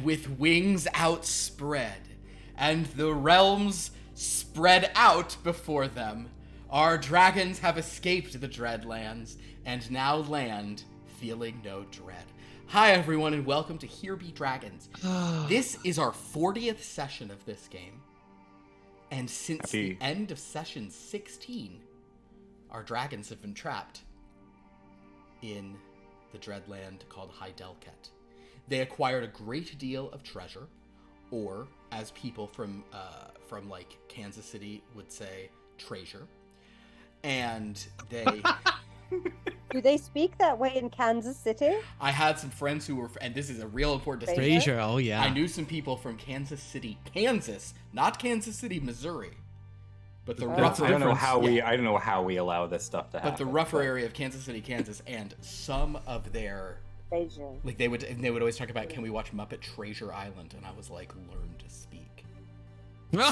and with wings outspread, and the realms spread out before them, our dragons have escaped the Dreadlands, and now land feeling no dread. Hi everyone, and welcome to Here Be Dragons. This is our 40th session of this game, and since the end of session 16, our dragons have been trapped in the Dreadland called Hydelket. They acquired a great deal of treasure, or as people from like Kansas City would say, treasure. And they... Do they speak that way in Kansas City? I had some friends who were, and this is a real important distinction. Treasure, oh yeah. I knew some people from Kansas City, Kansas, not Kansas City, Missouri. But the rougher, I don't know how we allow this stuff to happen. But the rougher area of Kansas City, Kansas, and some of their like they would always talk about, can we watch Muppet Treasure Island? And I was like, learn to speak. My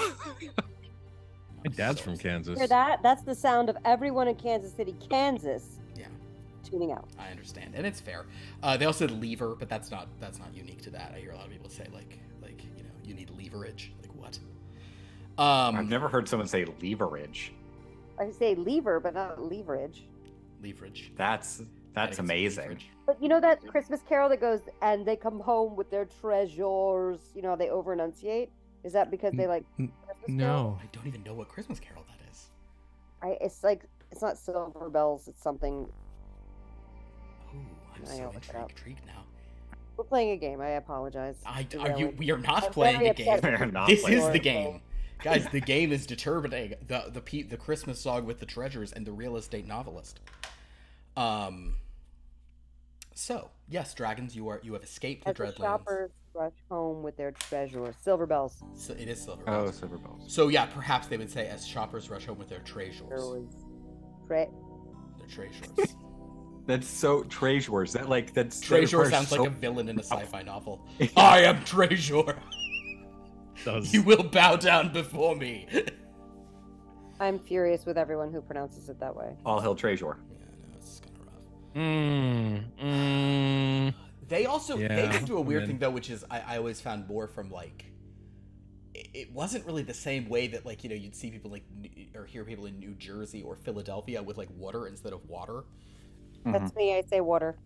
dad's from Kansas. Hear that? That's the sound of everyone in Kansas City, Kansas. Yeah. Tuning out. I understand, and it's fair. They also said lever, but that's not unique to that. I hear a lot of people say like you need leverage. Like what? I've never heard someone say leverage. I say lever, but not leverage. Leverage. That's amazing. But you know that Christmas carol that goes, and they come home with their treasures. You know, they over enunciate. Is that because they like Christmas No. I don't even know what Christmas carol that is. It's like, it's not silver bells. It's something. Oh, I'm so intrigued now. We're playing a game. I apologize. We are not playing a game. This is the game. Guys, the game is determining the Christmas song with the treasures and the real estate novelist. So yes, dragons, you have escaped the Dreadlands. Shoppers rush home with their treasures. Silver bells. So it is silver bells. Oh, silver bells. So yeah, perhaps they would say as shoppers rush home with their treasures. Their treasures. That's so treasures. That's treasure sounds like a villain in a sci-fi novel. I am treasure. You will bow down before me. I'm furious with everyone who pronounces it that way. All hail treasure. Yeah, no, it's kind of rough. They also they could do a weird thing though, which is I always found more from like it wasn't really the same way that like you'd see people like or hear people in New Jersey or Philadelphia with like water instead of water. That's me. I say water.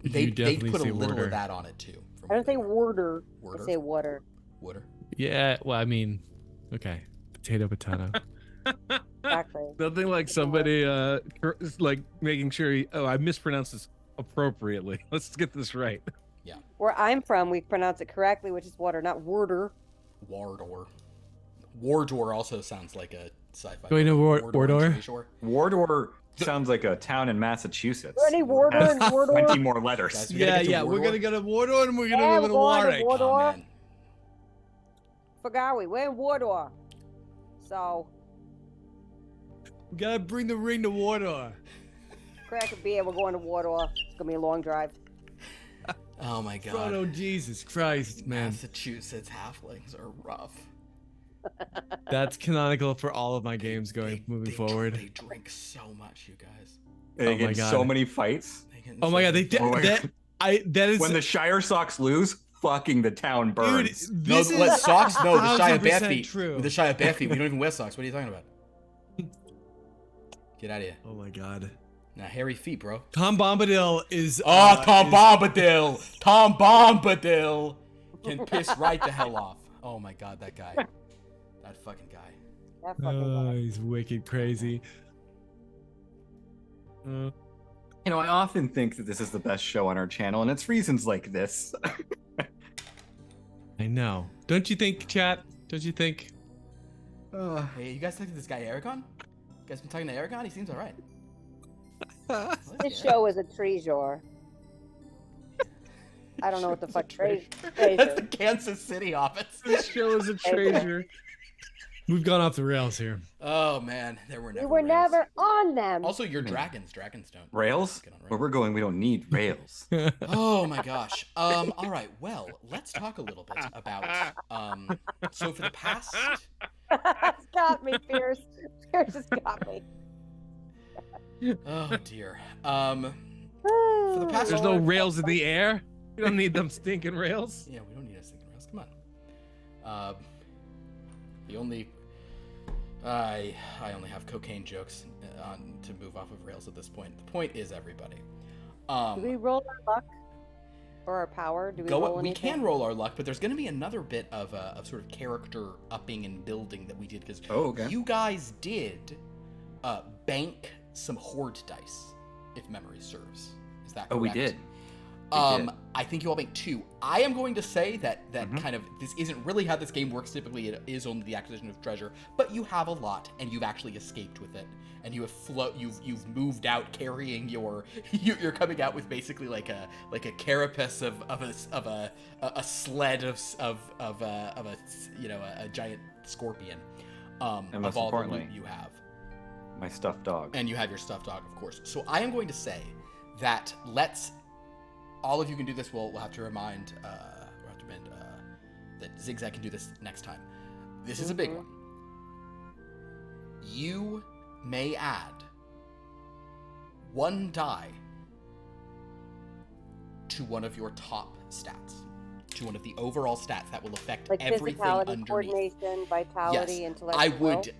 They put a little of that on it too. I don't say water. I say water. Water. Yeah, well, I mean, okay, potato. Exactly. Nothing like somebody like making sure. I mispronounced this appropriately. Let's get this right. Yeah. Where I'm from, we pronounce it correctly, which is water, not warder. Wardor. Wardor also sounds like a sci-fi. Going to Wardor. Wardor sounds like a town in Massachusetts. Any Wardor and Wardor? 20 more letters. Guys, We're gonna go to Wardor and we're gonna go to Warwick. Wardor. Forgot we're in Wardor. So. We gotta bring the ring to Wardor. Crack a beer, we're going to Wardor. It's gonna be a long drive. Oh my god. Oh Jesus Christ, man. Massachusetts halflings are rough. That's canonical for all of my games moving forward. They drink so much, you guys. They get so many fights. Oh my god, that is when the Shire Sox lose, fucking the town burns. Dude, no, what socks? No, the Shire 1000% Bat feet. true. The Shire Bat feet. We don't even wear socks. What are you talking about? Get out of here. Oh my god. Nah, hairy feet, bro. Tom Bombadil is. Tom Bombadil. Tom Bombadil can piss right the hell off. Oh my god, that guy. That fucking guy. That fucking guy. He's wicked crazy. I often think that this is the best show on our channel, and it's reasons like this. I know. Don't you think, chat? Don't you think? Hey, you guys talking to this guy, Aragon? You guys been talking to Aragon? He seems alright. This show is a treasure. I don't know what the fuck treasure. That's the Kansas City office. This show is a treasure. We've gone off the rails here. Oh man, we were rails. Never on them. Also, you're dragons. Dragons don't. Rails? Where we're going, we don't need rails. Oh my gosh. All right. Well, let's talk a little bit about. So for the past. It's got me, Pierce. Pierce has got me. Oh dear. For the past. There's no rails in the air. You don't need them stinking rails. Yeah, we don't need a stinking rails. The only I only have cocaine jokes to move off of rails at this point. The point is everybody. Do we roll our luck or our power? Do we roll We anything? can roll our luck, but there's going to be another bit of sort of character upping and building that we did because you guys did bank some horde dice, if memory serves. Is that correct? Oh, we did. I think you all make 2. I am going to say that kind of this isn't really how this game works. Typically, it is only the acquisition of treasure, but you have a lot, and you've actually escaped with it, and you have you've moved out carrying you're coming out with basically like a carapace of a sled of a giant scorpion. And most of all the importantly, loot you have. My stuffed dog. And you have your stuffed dog, of course. So I am going to say that all of you can do this. We'll have to remind that XigXag can do this next time. This is a big one. You may add 1 die to one of your top stats, to one of the overall stats that will affect like everything physicality, underneath. coordination, vitality, Yes, intellectual. I would.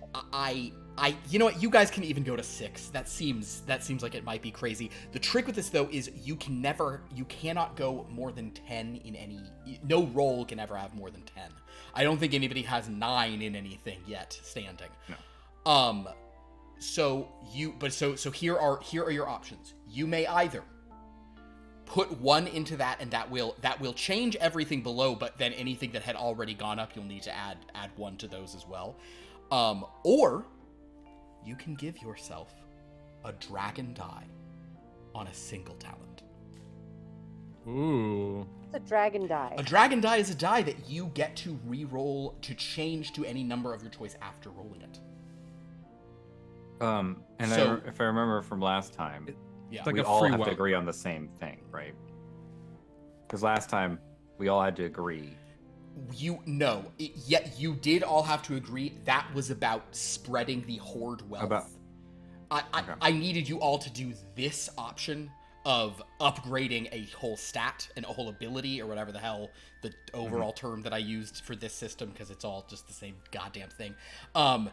You know what? You guys can even go to 6. That seems like it might be crazy. The trick with this though is you cannot go more than 10 in any. No roll can ever have more than 10. I don't think anybody has 9 in anything yet standing. No. So here are your options. You may either put 1 into that, and that will change everything below, but then anything that had already gone up, you'll need to add 1 to those as well. Or you can give yourself a dragon die on a single talent. Ooh. It's a dragon die. A dragon die is a die that you get to re-roll to change to any number of your choice after rolling it. If I remember from last time, Yeah. Like we a all free have to will. agree on the same thing, right? Because last time we all had to agree. Yet you did all have to agree that was about spreading the horde wealth. I needed you all to do this option of upgrading a whole stat and a whole ability or whatever the hell the overall term that I used for this system, because it's all just the same goddamn thing. I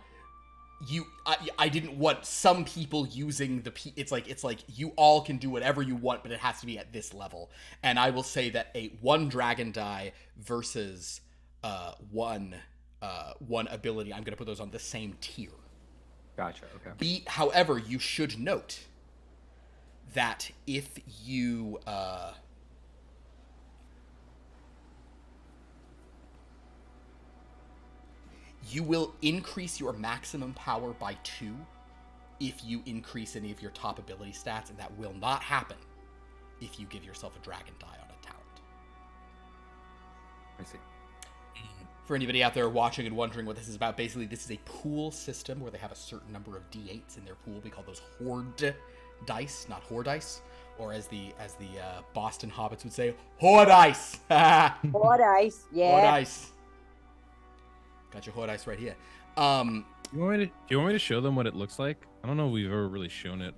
didn't want some people using it's like you all can do whatever you want, but it has to be at this level. And I will say that a 1 dragon die versus one ability, I'm going to put those on the same tier. Gotcha. Okay. However, you should note that if you you will increase your maximum power by 2 if you increase any of your top ability stats, and that will not happen if you give yourself a dragon die on a talent. I see. For anybody out there watching and wondering what this is about, basically this is a pool system where they have a certain number of d8s in their pool. We call those horde dice, not horde dice, or as the Boston hobbits would say, horde dice. Horde dice, yeah. Horde dice. Got your horde dice right here. Do you want me to show them what it looks like? I don't know if we've ever really shown it.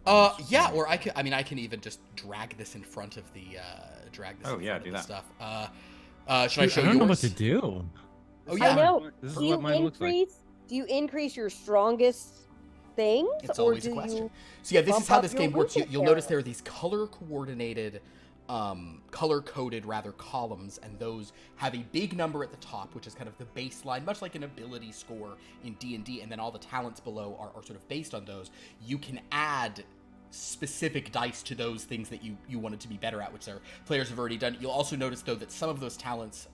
Yeah, or I can even just drag this in front of the do that. stuff. Should I show I don't yours? know what to do. Oh yeah. I know. This is Do you what mine looks like. Do you increase your strongest things, It's or always do a question. you? So yeah, this is bump how up this your game works. weakness You'll notice area? there are these color-coded columns, and those have a big number at the top, which is kind of the baseline, much like an ability score in D&D, and then all the talents below are sort of based on those. You can add specific dice to those things that you wanted to be better at, which our players have already done. You'll also notice, though, that some of those talents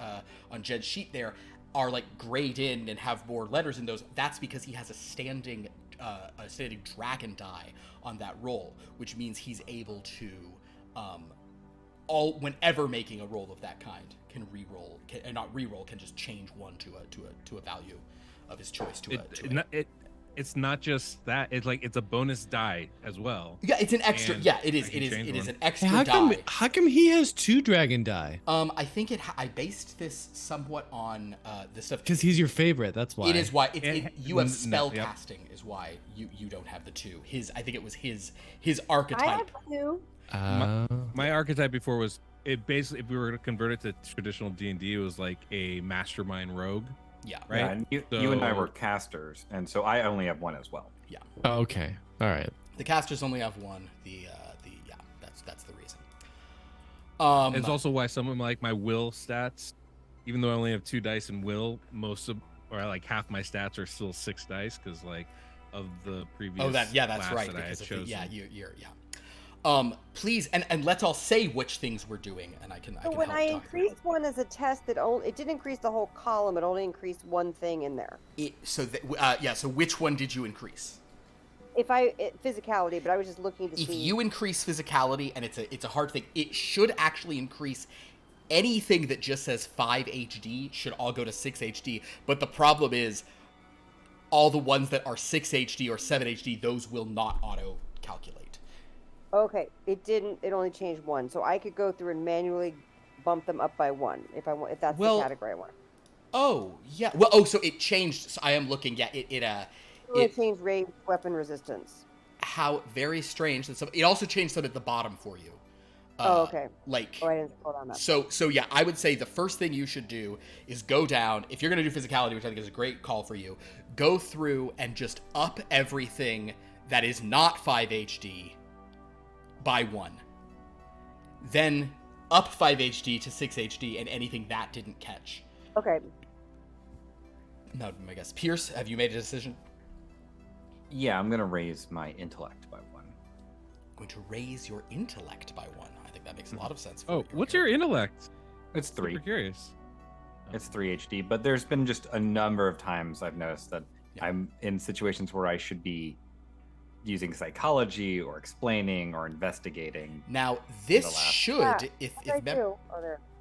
on Jed's sheet there are like grayed in and have more letters in those. That's because he has a standing dragon die on that roll, which means he's able to whenever making a roll of that kind can just change 1 to a value of his choice It's not just that. It's a bonus die as well. Yeah, it's an extra. And Yeah, it I is. can It is. change It is one. an extra Hey, die. how come he has 2 dragon die? I think I based this somewhat on the stuff. Because he's your favorite. That's why. It is why you have No, spell yep. casting is why you don't have the 2. I think it was his I archetype. have 2. My archetype before was it basically, if we were to convert it to traditional D&D, it was like a mastermind rogue. Yeah. Right? Yeah, and you and I So- were casters, and so I only have one as well. Oh, okay. All right. The casters only have one. Yeah, that's the reason. It's also why some of my will stats, even though I only have 2 dice in will, or like half my stats are still 6 dice because like of the previous. that's class right. that I had Because of chosen. you're. Please, and let's all say which things we're doing, and I can So help when I talk through increased one as a test, it didn't increase the whole column. It only increased one thing in there. So which one did you increase? Physicality, but I was just looking to If see. you increase physicality, and it's a hard thing, it should actually increase anything that just says 5 HD should all go to 6 HD. But the problem is, all the ones that are 6 HD or 7 HD, those will not auto calculate. Okay, it didn't. It only changed one, so I could go through and manually bump them up by one if that's the category I want. Oh yeah. Well, so it changed. So I am looking. Yeah, It changed ranged weapon resistance. How very strange that it also changed some at the bottom for you. Okay. I didn't scroll down that. So yeah, I would say the first thing you should do is go down. If you're gonna do physicality, which I think is a great call for you, go through and just up everything that is not 5 HD by 1. Then up 5 HD to 6 HD and anything that didn't catch. Okay. No, I guess. Pierce, have you made a decision? Yeah, I'm gonna raise my intellect by 1. Going to raise your intellect by 1. I think that makes a lot of sense. For Oh, you. what's your intellect? It's 3. Super curious. It's 3 HD, but there's been just a number of times I've noticed that I'm in situations where I should be using psychology or explaining or investigating. Now this the last- should, There.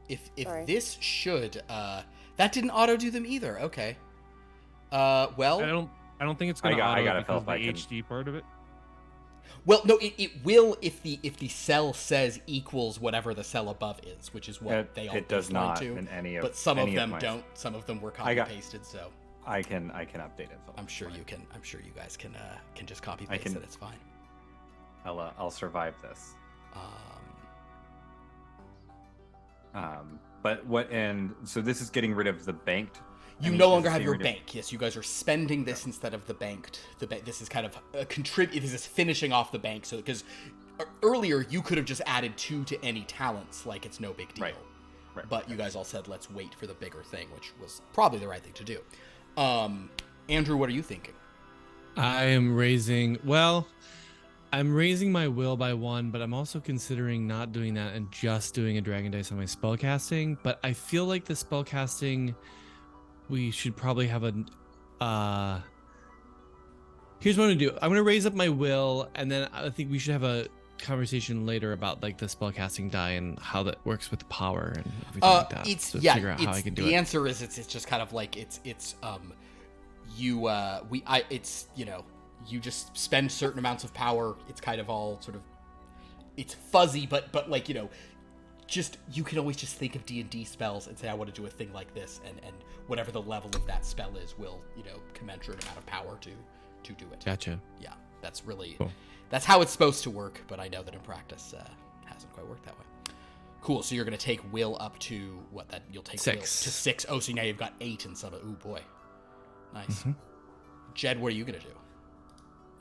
if Sorry. this should, that didn't auto do them either. Okay. Well, I don't think it's gonna I auto gotta because fill of the if I can- HD part of it. well, no, it will if the cell says equals whatever the cell above is, which is what they all It does baseline not to. in any of. But some of any them my- don't. Some of them were copy pasted. So I can update it. I'm sure you can. I'm sure you guys can just copy I paste can- it. It's fine. I'll survive this. So this is getting rid of the banked. You I mean, no this longer is have getting your rid of- bank. Yes, you guys are spending this instead of the banked. This is kind of a This is finishing off the bank. So because earlier you could have just added 2 to any talents, like it's no big deal. Right. But you guys all said let's wait for the bigger thing, which was probably the right thing to do. Andrew, what are you thinking? I'm raising my will by 1, but I'm also considering not doing that and just doing a dragon dice on my spellcasting. But I feel like the spellcasting, we should probably have here's what I'm gonna do. I'm gonna raise up my will, and then I think we should have a conversation later about like the spellcasting die and how that works with the power and everything like that. Figure out how I can do the it. answer is it's just kind of like you just spend certain amounts of power. It's kind of all sort of, it's fuzzy, but like, just, you can always just think of D&D spells and say, I want to do a thing like this, and whatever the level of that spell is will, commensurate amount of power to do it. Gotcha. Yeah, that's really, Cool. That's how it's supposed to work, but I know that in practice, hasn't quite worked that way. Cool, so you're going to take will up to, you'll take 6. will to 6. Oh, so now you've got 8 and some, ooh boy. Nice. Mhm. Jed, what are you going to do?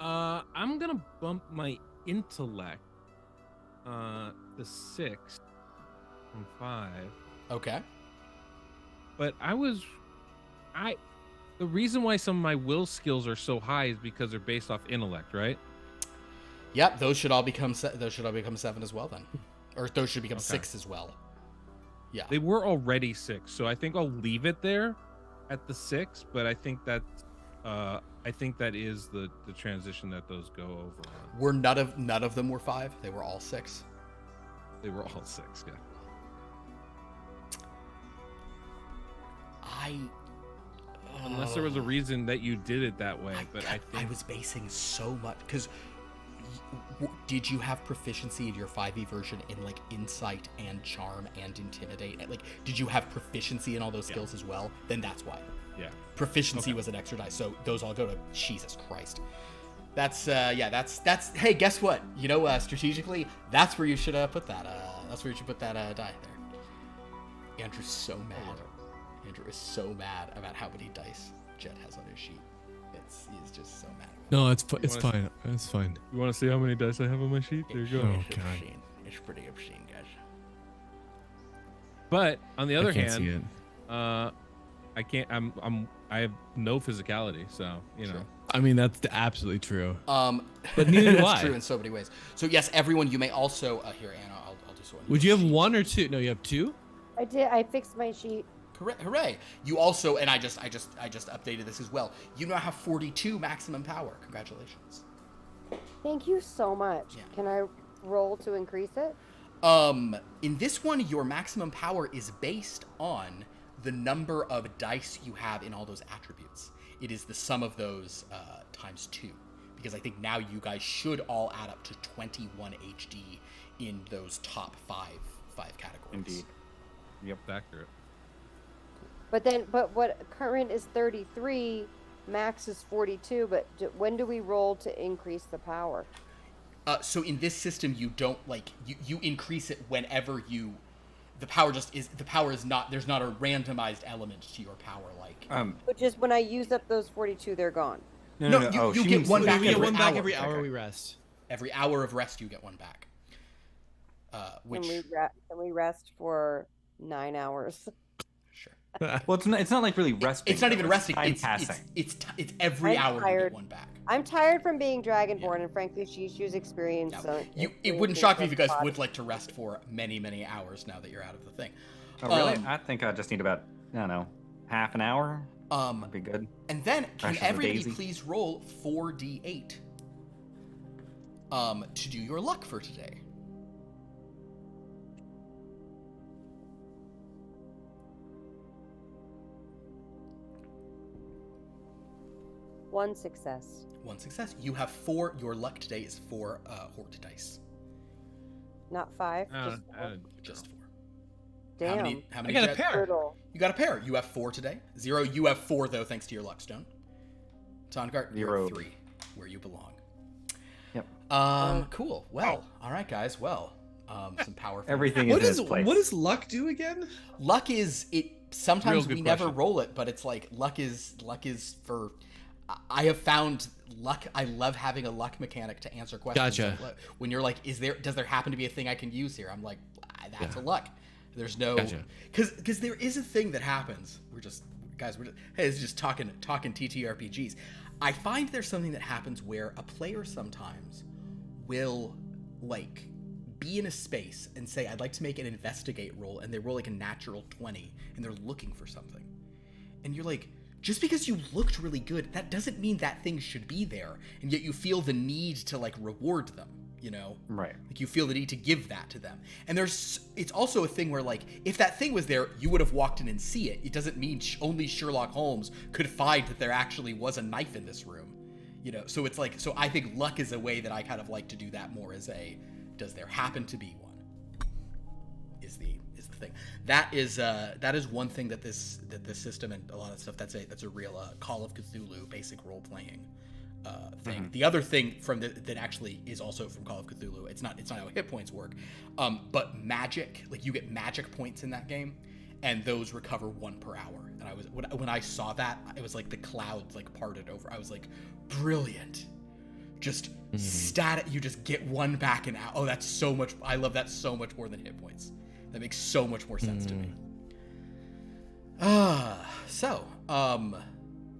I'm gonna bump my intellect to 6 from 5. Okay. But the reason why some of my will skills are so high is because they're based off intellect, right? Yep, those should all become 7 as well then. Or those should become Okay. 6 as well. Yeah. They were already 6, so I think I'll leave it there at the 6, but I think that is the transition that those go over on. Were none of them were 5? They were all 6. They were all 6, yeah. Unless there was a reason that you did it that way, but I I think was basing so much because did you have proficiency in your 5e version in like insight and charm and intimidate? Like, did you have proficiency in all those skills as well? Then that's why. yeah. Proficiency was an extra die, so those all go to Jesus Christ. That's hey, guess what? Strategically, that's where you should put that. That's where you should put that die there. Andrew's so mad. Andrew is so mad about how many dice Jet has on his sheet. He's just so mad. No, it's fine. It's fine. You want to see how many dice I have on my sheet? There you go. Oh, It's God. obscene. It's pretty obscene, guys. But on the other I can't see hand, I can't. I have no physicality, so you know. True. I mean, that's absolutely true. But neither do that's I. true in so many ways. So yes, everyone, you may also here, Anna. I'll do so. Would you have one or two? No, you have two. I did. I fixed my sheet. Hooray! You also, and I just updated this as well. You now have 42 maximum power. Congratulations. Thank you so much. Yeah. Can I roll to increase it? In this one, your maximum power is based on the number of dice you have in all those attributes. It is the sum of those times 2, because I think now you guys should all add up to 21 HD in those top five categories. Indeed. Yep, accurate. But what current is 33, max is 42. But when do we roll to increase the power? So in this system, you don't you increase it whenever you. The power is not. There's not a randomized element to your power But just when I use up those 42, they're gone. No, you get one back. We get one back hour. every hour we rest. Every hour of rest, you get one back. Which Can we rest for 9 hours? sure. Well, it's not like really resting. It's not even resting. Time It's passing. It's every I'm hour you tired. get one back. I'm tired from being Dragonborn, and frankly, she's experienced. No, it wouldn't shock me if you guys would like to rest for many, many hours now that you're out of the thing. Oh, really? I think I just need about, I don't know, half an hour. That'd be good. And then can Ashes of everybody Daisy. please roll 4d8 to do your luck for today. One success. One success. You have 4. Your luck today is 4 Hort dice. Not 5. Just 4. Damn. How many? I got a Jet? pair. Brutal. You got a pair. You have 4 today. 0. You have 4 though, thanks to your luck stone. Tongart, you're 0. 3, where you belong. Yep. Cool. Well, all right, guys. Well, some power. Everything is in its place. What does luck do again? Luck is it. Sometimes Real good we never question. roll it, but it's like luck is for. I have found luck. I love having a luck mechanic to answer questions. Gotcha. When you're like, does there happen to be a thing I can use here? I'm like, that's a luck. There's no, Gotcha. because there is a thing that happens. We're just hey, it's just talking TTRPGs. I find there's something that happens where a player sometimes will be in a space and say, I'd like to make an investigate roll, and they roll a natural 20 and they're looking for something. And you're like, just because you looked really good, that doesn't mean that thing should be there. And yet you feel the need to reward them, you know? Right. You feel the need to give that to them. And it's also a thing where if that thing was there, you would have walked in and see it. It doesn't mean only Sherlock Holmes could find that there actually was a knife in this room, you know? So it's so I think luck is a way that I kind of like to do that more as does there happen to be one? Is the thing. That is one thing that this system and a lot of stuff that's a real Call of Cthulhu basic role playing thing. Mm-hmm. The other thing that actually is also from Call of Cthulhu, it's not how hit points work, but magic, you get magic points in that game, and those recover 1 per hour. And when I saw that, it was like the clouds parted over. I was like, brilliant. Just stat it. You just get 1 back an hour. Oh, that's so much. I love that so much more than hit points. That makes so much more sense to me. So,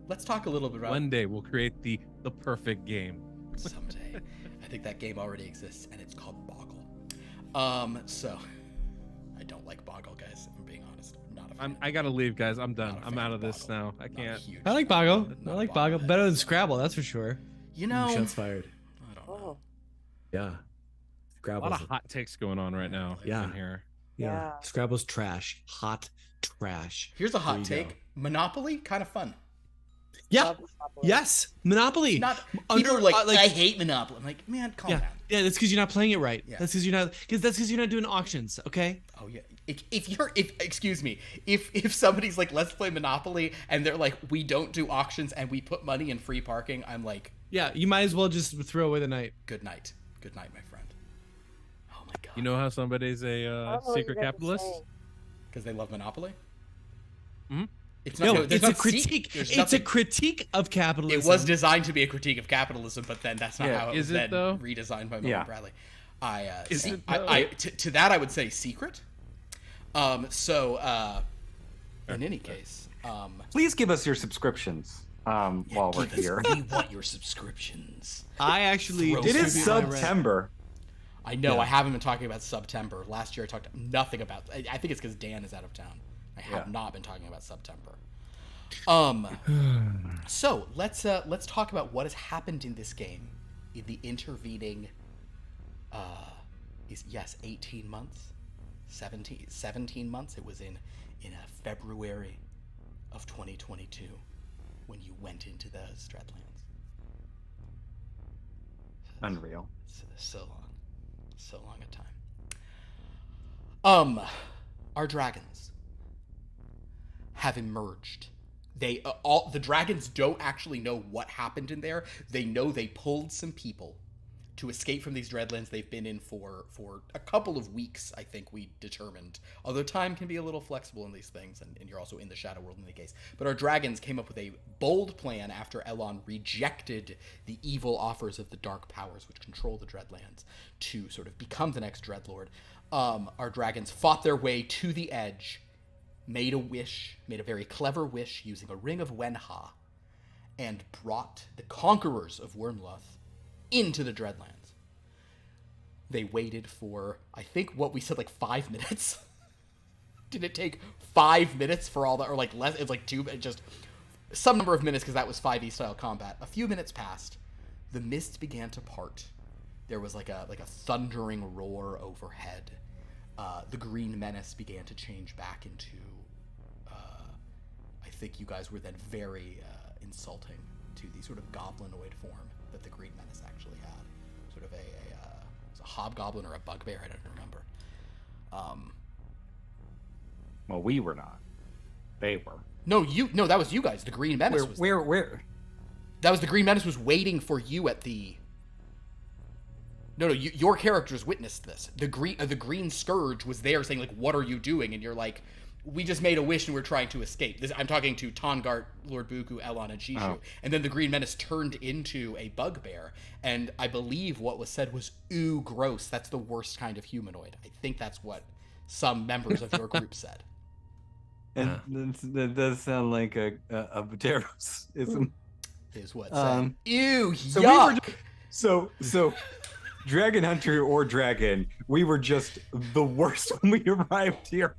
let's talk a little bit about One day we'll create the perfect game. someday. I think that game already exists, and it's called Boggle. So I don't like Boggle, guys. If I'm being honest, I'm not a fan. I gotta leave, guys. I'm done. Not a I'm fan out of of this Boggle. now. I Not a can't. huge I like fan. Boggle. Not I a like Boggle. Better than Scrabble, that's for sure. You know, Shots fired. I don't know. Oh, Yeah. A lot Scrabble's of hot takes going on right now. Yeah. In here. yeah. Scrabble's trash. Hot trash. Here's a hot There you take: go. Monopoly, kind of fun. Yeah. Love Monopoly. Yes. Monopoly. Not Under- people are like- I hate Monopoly. I'm like, man, calm Yeah. down. Yeah, that's because you're not playing it right. Yeah. That's because you're not doing auctions, okay? Oh yeah. Excuse me, if somebody's like, let's play Monopoly, and they're like, we don't do auctions and we put money in free parking, I'm like, Yeah, you might as well just throw away the night. good night, my friend. Oh my god. You know how somebody's I a don't know what secret you guys are capitalist? saying. because they love Monopoly. It's not, it's a critique. It's a critique of capitalism. It was designed to be a critique of capitalism, but then that's not how it was then though? redesigned by Milton Bradley. To that I would say secret. In any case, please give us your subscriptions while we're here. We want your subscriptions. I actually... It is September. I know. I haven't been talking about September. Last year I talked nothing about... I think it's because Dan is out of town. I have not been talking about September. So let's talk about what has happened in this game in the intervening 18 months, 17 months. It was in February of 2022 when you went into those Dreadlands. Unreal. So long a time. Our dragons have emerged. They the dragons don't actually know what happened in there. They know they pulled some people to escape from these Dreadlands they've been in for a couple of weeks, I think we determined. Although time can be a little flexible in these things, and you're also in the Shadow World in the case. But our dragons came up with a bold plan after Elon rejected the evil offers of the dark powers which control the Dreadlands to sort of become the next Dreadlord. Our dragons fought their way to the edge, made a very clever wish using a ring of Wenha, and brought the conquerors of Wyrmloth into the Dreadlands. They waited for, I think what we said, like 5 minutes. Did it take 5 minutes for all that, or like less? It was like just some number of minutes because that was 5e style combat. A few minutes passed. The mist began to part. There was like a thundering roar overhead. The green menace began to change back into. I think you guys were then very insulting to the sort of goblinoid form that the green menace actually had, sort of a hobgoblin or a bugbear. I don't remember. Well, we were not. They were. No, that was you guys. The green menace was. Where? That was the green menace was waiting for you at the. No, your characters witnessed this. The green scourge was there saying like, "What are you doing?" And you're like, "We just made a wish and we're trying to escape." I'm talking to Tongart, Lord Buku, Elon, and Shishu. Oh. And then the green menace turned into a bugbear. And I believe what was said was, "Ooh, gross. That's the worst kind of humanoid." I think that's what some members of your group said. And that does sound like a Vateros-ism. Is what said. Ew, so yuck! So Dragon Hunter or Dragon, we were just the worst when we arrived here.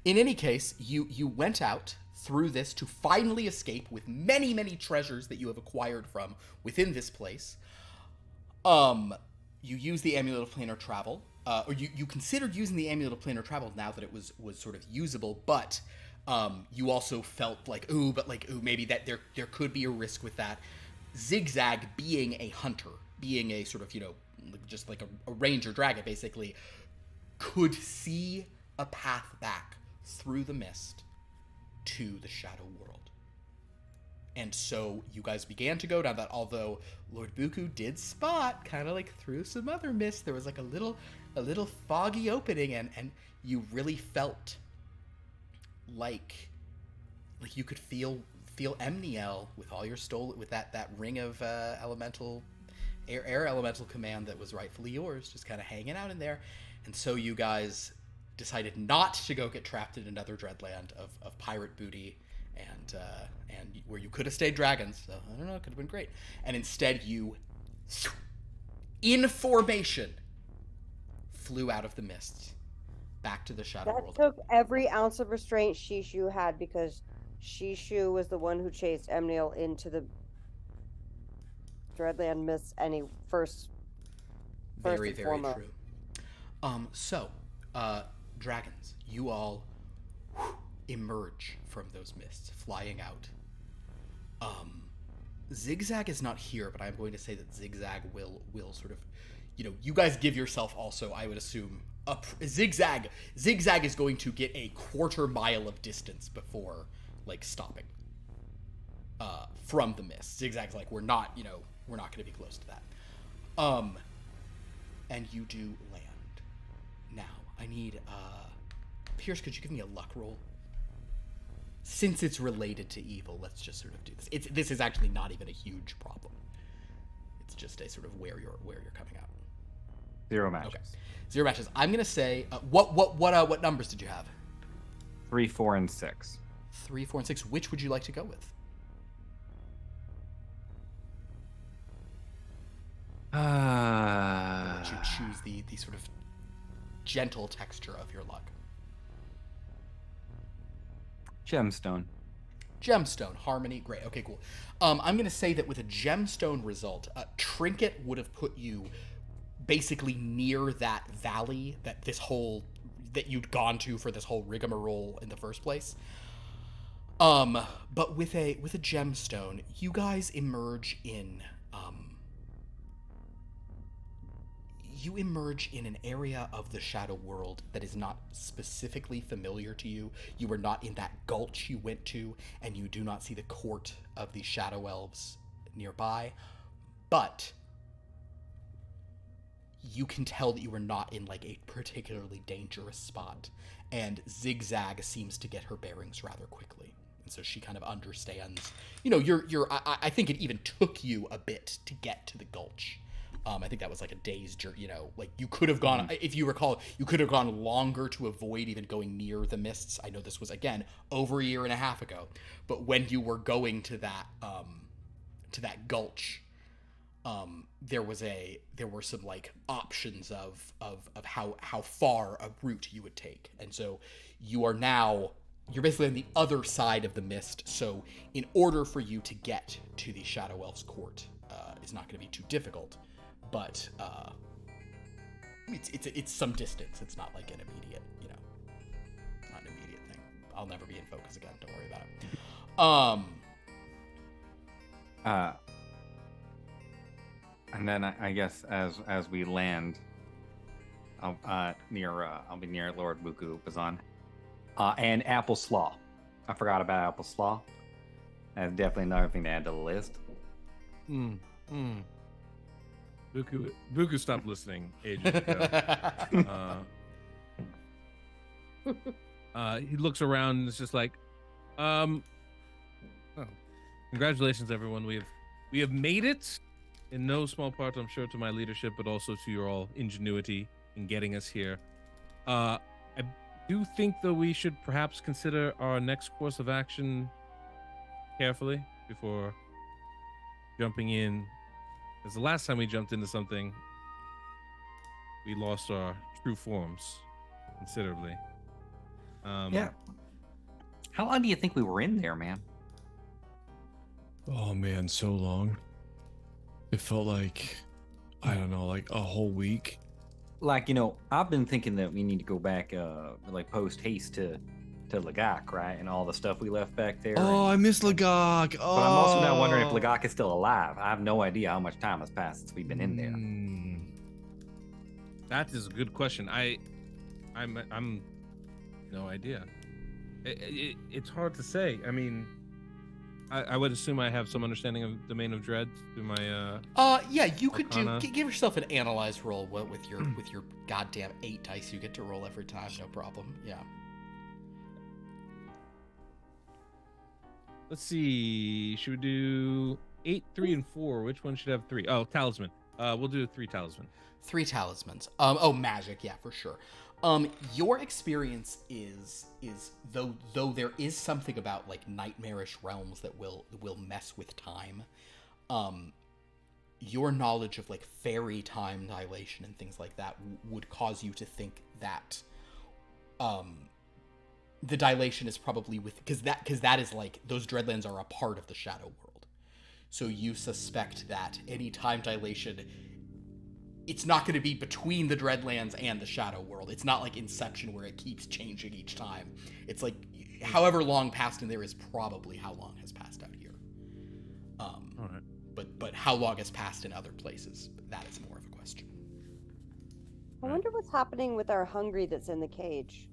In any case, you went out through this to finally escape with many, many treasures that you have acquired from within this place. You used the Amulet of Planar Travel, or you considered using the Amulet of Planar Travel now that it was sort of usable, but you also felt like, maybe that there could be a risk with that. XigXag, being a hunter, being a sort of, just like a ranger dragon, basically, could see a path back through the mist to the Shadow World. And so you guys began to go down that, although Lord Buku did spot, kind of like through some other mist, there was like a little foggy opening, and you really felt like you could feel Emniel with all your with that ring of elemental air elemental command that was rightfully yours, just kind of hanging out in there. And so you guys decided not to go get trapped in another Dreadland of pirate booty and where you could have stayed dragons. So I don't know, it could have been great. And instead you, in formation, flew out of the mists back to the Shadow World. That took every ounce of restraint Shishu had, because Shishu was the one who chased Emniel into the Dreadland mists, and he first very, and very foremost. True. So, dragons, you all emerge from those mists, flying out. XigXag is not here, but I'm going to say that XigXag will sort of, you guys give yourself also, I would assume, XigXag is going to get a quarter mile of distance before, stopping from the mist. XigXag's like, we're not going to be close to that. And you do land. Now, I need, Pierce, could you give me a luck roll? since it's related to evil, let's just sort of do this. This is actually not even a huge problem. It's just a sort of where you're coming out. 0 matches. Okay. 0 matches. I'm gonna say what numbers did you have? 3, 4, and 6. 3, 4, and 6. Which would you like to go with? Would you choose the sort of gentle texture of your luck? Gemstone. Gemstone, harmony, great. Okay, cool. I'm gonna say that with a gemstone result, trinket would have put you basically near that valley that you'd gone to for this whole rigmarole in the first place. But with a gemstone, you guys emerge in an area of the shadow world that is not specifically familiar to you. You are not in that gulch you went to, and you do not see the court of the shadow elves nearby, but you can tell that you are not in like a particularly dangerous spot, and XigXag seems to get her bearings rather quickly. And so she kind of understands, I think it even took you a bit to get to the gulch. I think that was like a day's journey, like you could have gone, if you recall, you could have gone longer to avoid even going near the mists. I know this was, again, over a year and a half ago, but when you were going to that gulch, there were some like options of how far a route you would take. And so you're basically on the other side of the mist. So in order for you to get to the Shadow Elf's court, is not going to be too difficult. But it's some distance. It's not like an immediate, not an immediate thing. I'll never be in focus again. Don't worry about it. And then I guess as we land, I'll be near Lord Buku Bazan, and Apple Slaw. I forgot about Apple Slaw. That's definitely another thing to add to the list. Buku stopped listening ages ago. He looks around and is just like, congratulations, everyone. We have made it, in no small part, I'm sure, to my leadership, but also to your all ingenuity in getting us here. I do think, though, we should perhaps consider our next course of action carefully before jumping in. Because the last time we jumped into something, we lost our true forms considerably. Yeah. How long do you think we were in there, man? Oh man, so long. It felt like, I don't know, like a whole week. Like, I've been thinking that we need to go back, like post haste to Lagak, right? And all the stuff we left back there. Oh, I miss Lagak. Oh. But I'm also now wondering if Lagak is still alive. I have no idea how much time has passed since we've been in there. That is a good question. I'm no idea. It's hard to say. I mean, I would assume I have some understanding of Domain of Dread through my yeah, you could Arcana. give yourself an analyze roll with your goddamn 8 dice you get to roll every time, no problem. Yeah. Let's see. Should we do 8, 3, and 4? Which one should have 3? Oh, talisman. We'll do 3 talisman. 3 talismans. Magic, yeah, for sure. Your experience is though there is something about like nightmarish realms that will mess with time. Your knowledge of like fairy time dilation and things like that would cause you to think that the dilation is probably because that is like those dreadlands are a part of the shadow world. So you suspect that any time dilation, it's not going to be between the dreadlands and the shadow world. It's not like Inception where it keeps changing each time. It's like however long passed in there is probably how long has passed out here. All right. But how long has passed in other places? That is more of a question. I wonder what's happening with our hungry that's in the cage.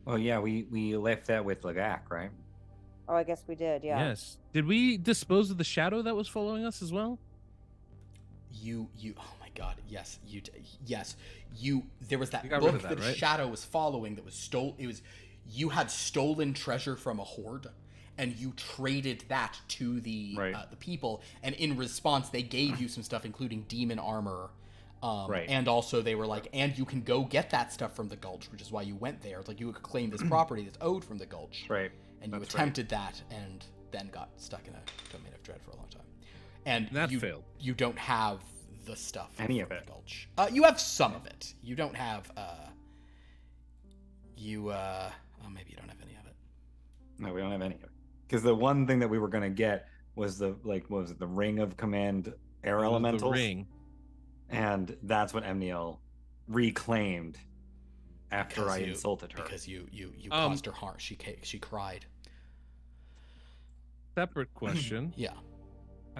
Oh yeah, we left that with Lagak, right? Oh, I guess we did. Yeah. Yes. Did we dispose of the shadow that was following us as well? You. Oh my God. Yes. Yes. There was that got rid book of that, that right? Shadow was following that was you had stolen treasure from a horde, and you traded that to the people, and in response they gave you some stuff, including demon armor. And also they were like, and you can go get that stuff from the Gulch, which is why you went there. It's like you could claim this property that's owed from the Gulch. Right. And you attempted that and then got stuck in a domain of dread for a long time. And that failed. You don't have the stuff any from of it. The Gulch. You have some of it. You don't have maybe you don't have any of it. No, we don't have any of it. Because the one thing that we were gonna get was the what was it, the Ring of Command Air Elementals. The ring. And that's what Emniel reclaimed after I insulted her. Because you caused her harm. She cried. Separate question. Yeah.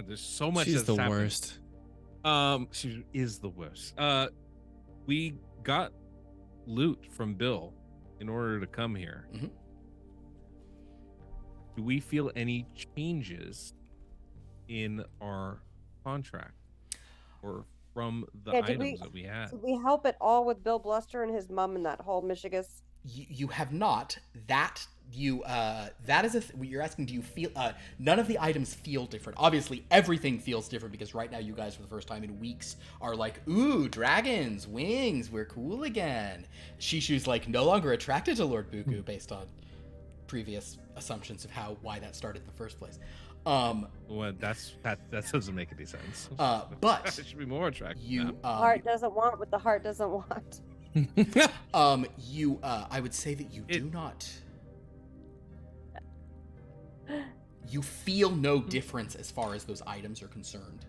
There's so much. She's the happened. worst. She is the worst. We got loot from Bill in order to come here. Mm-hmm. Do we feel any changes in our contract or from the items that we had? Did we help at all with Bill Bluster and his mom and that whole Michigas? You have not. That is what you're asking. Do you feel? None of the items feel different. Obviously, everything feels different because right now you guys, for the first time in weeks, are like, "Ooh, dragons, wings, we're cool again." Shishu's like no longer attracted to Lord Buku based on previous assumptions of why that started in the first place. Well, that doesn't make any sense. But it should be more attractive. Heart doesn't want what the heart doesn't want. I would say that you do not. You feel no difference as far as those items are concerned.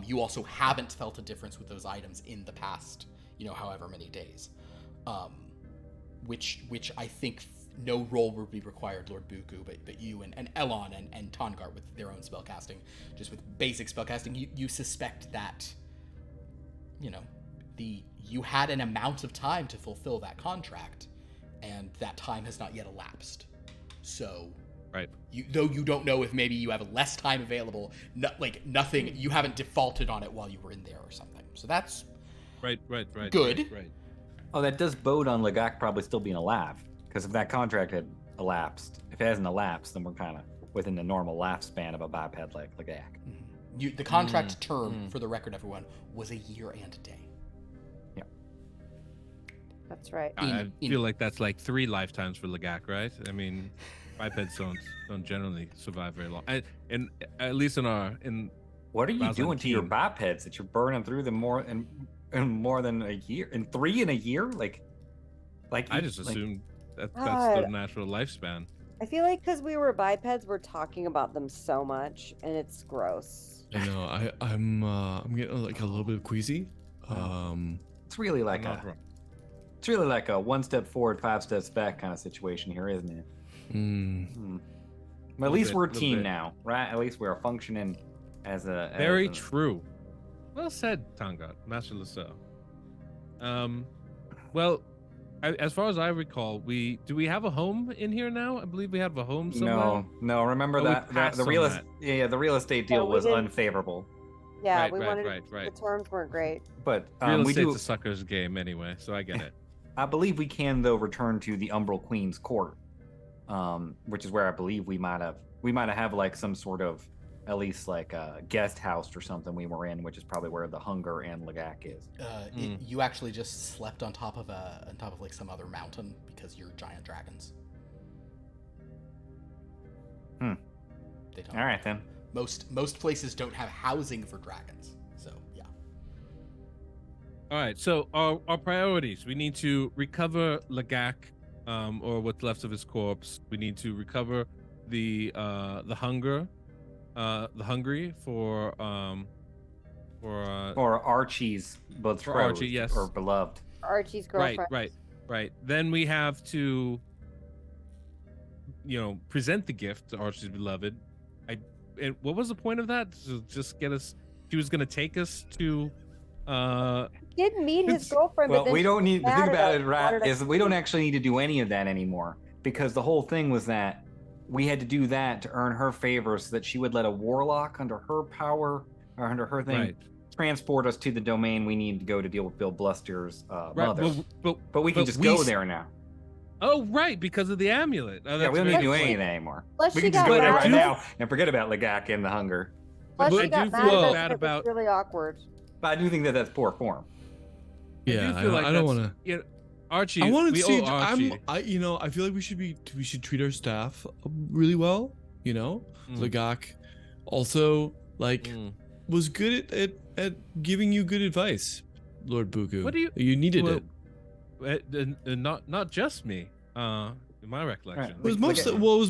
You also haven't felt a difference with those items in the past, however many days. Which I think no role would be required, Lord Buku, but you and Elon and Tongart with their own spellcasting, just with basic spellcasting, you suspect that, you had an amount of time to fulfill that contract, and that time has not yet elapsed. So, right. Though you don't know if maybe you have less time available, nothing, you haven't defaulted on it while you were in there or something. So that's right. Good. Right. Oh, that does bode on Lagak probably still being alive. Because if that contract had elapsed, if it hasn't elapsed, then we're kind of within the normal life span of a biped like Lagak. The contract term, for the record, everyone, was a year and a day. Yeah. That's right. I feel like that's like 3 lifetimes for Lagak, right? I mean, bipeds don't generally survive very long. And at least in what are you doing to your bipeds that you're burning through them more in more than a year? In 3 in a year? Like I just assumed that's the natural lifespan. I feel like because we were bipeds, we're talking about them so much, and it's gross. I know. I'm getting like a little bit queasy. It's really like a 1 step forward, 5 steps back kind of situation here, isn't it? But at least we're a team now, right? At least we're functioning as a. Very true. Well said, Tongart, Master Lasso. Well, as far as I recall, do we have a home in here now? I believe we have a home somewhere. No. Remember that the real estate deal was unfavorable. Yeah, right, we wanted. Right. The terms weren't great. But real estate's a sucker's game anyway, so I get it. I believe we can though return to the Umbral Queen's court, which is where I believe we might have like some sort of at least like a guest house or something we were in, which is probably where the Hunger and Lagak is. You actually just slept on top of like some other mountain because you're giant dragons. They don't. All right then. Most places don't have housing for dragons, so yeah. All right, so our priorities: we need to recover Lagak, or what's left of his corpse. We need to recover the Hunger. The Hungry for Archie's betrothed, Archie, yes, or beloved. Archie's girlfriend. Right. Then we have to, present the gift to Archie's beloved. And what was the point of that? To just get us. She was going to take us to. He didn't meet his girlfriend. Well, but we don't need to think about it. Right? Is we don't actually need to do any of that anymore because the whole thing was that. We had to do that to earn her favor so that she would let a warlock under her power or under her thing transport us to the domain we need to go to deal with Bill Bluster's mother. But we can just go there now. Oh, right, because of the amulet. Oh, Yeah, that's we don't need very to do good any point. of that anymore. Plus We she can just got go there mad. right now and forget about Legak and the hunger. Plus I she got do mad feel about bad it. about- It's really awkward. But I do think that that's poor form. I do feel like I don't that's- want to. You know, Archie, I want to we see. owe Archie. I feel like we should treat our staff really well. You know, Legak also was good at giving you good advice, Lord Buku. What do you needed it? Not just me. In my recollection, It was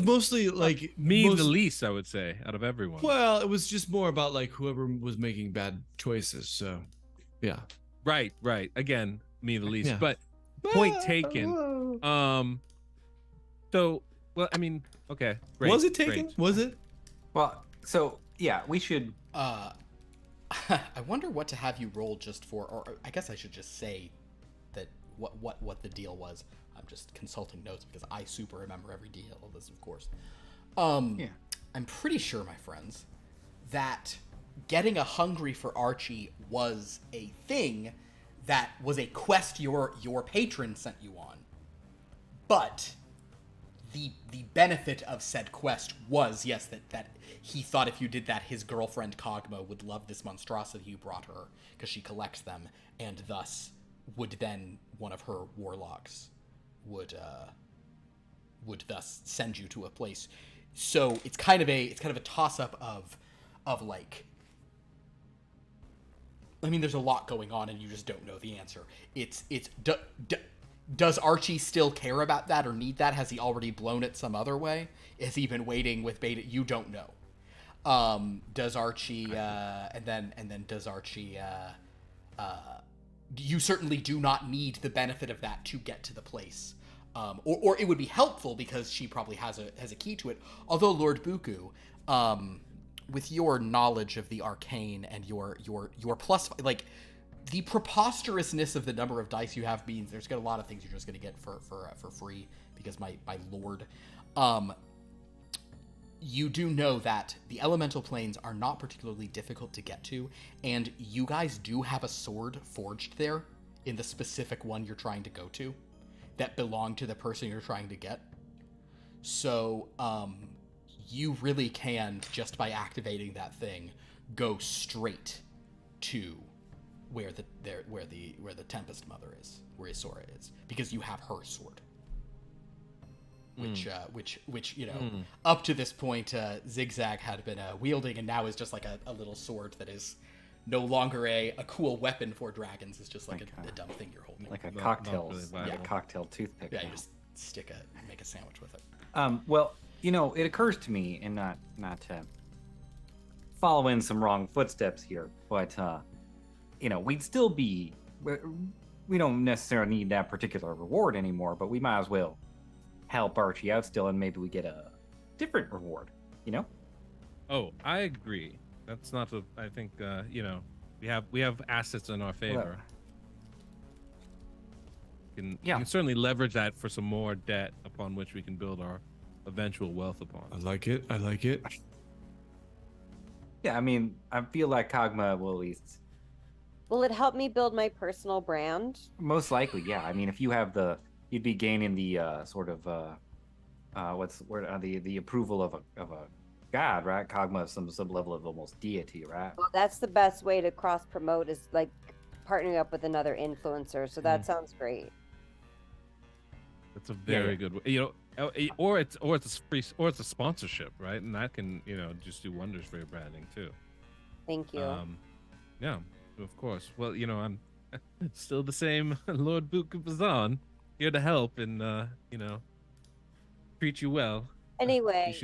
mostly like me the least, I would say, out of everyone. Well, it was just more about like whoever was making bad choices. So, yeah. Right. Again, me the least. Yeah. But point taken. So, well, I mean, okay. Great, was it taken? great. Was it? Well, so yeah, we should. I wonder what to have you roll just for, or I guess I should just say that what the deal was. I'm just consulting notes because I super remember every detail of this, of course. Yeah. I'm pretty sure, my friends, that getting a hungry for Archie was a thing that was a quest your patron sent you on. But the benefit of said quest was, yes, that he thought if you did that, his girlfriend Kogma would love this monstrosity you brought her because she collects them, and thus would then one of her warlocks would thus send you to a place. So it's kind of a toss up of like, I mean, there's a lot going on and you just don't know the answer. Does Archie still care about that or need that? Has he already blown it some other way? Has he been waiting with Beta? You don't know. Does Archie and then does Archie you certainly do not need the benefit of that to get to the place. Or it would be helpful because she probably has a key to it. Although Lord Buku, with your knowledge of the arcane and your plus, like, the preposterousness of the number of dice you have means there's a lot of things you're just going to get for free because my lord. You do know that the elemental planes are not particularly difficult to get to, and you guys do have a sword forged there in the specific one you're trying to go to that belonged to the person you're trying to get. So, you really can, just by activating that thing, go straight to where the Tempest Mother is, where Isora is, because you have her sword. Which you know, up to this point, XigXag had been wielding, and now is just like a little sword that is no longer a cool weapon for dragons. It's just like a dumb thing you're holding. Like a Not cocktail, really like a viable. cocktail toothpick. Yeah, now. you just make a sandwich with it. Well, you know, it occurs to me, and not to follow in some wrong footsteps here, but you know, we'd still be. We don't necessarily need that particular reward anymore, but we might as well help Archie out still, and maybe we get a different reward. You know? Oh, I agree. That's not a. I think you know, we have assets in our favor. We can certainly leverage that for some more debt upon which we can build our eventual wealth upon. I like it. Yeah, I mean, I feel like Kogma will at least. Will it help me build my personal brand? Most likely, yeah. I mean, if you have you'd be gaining the sort of the approval of a god, right? Kogma is some level of almost deity, right? Well, that's the best way to cross promote is like partnering up with another influencer. So that sounds great. That's a very good way. You know, or it's a free, or it's a sponsorship, right? And that can, you know, just do wonders for your branding too. Thank you. Yeah, of course. Well, you know, I'm still the same Lord Buku Bazan, here to help and you know, treat you well. Anyway,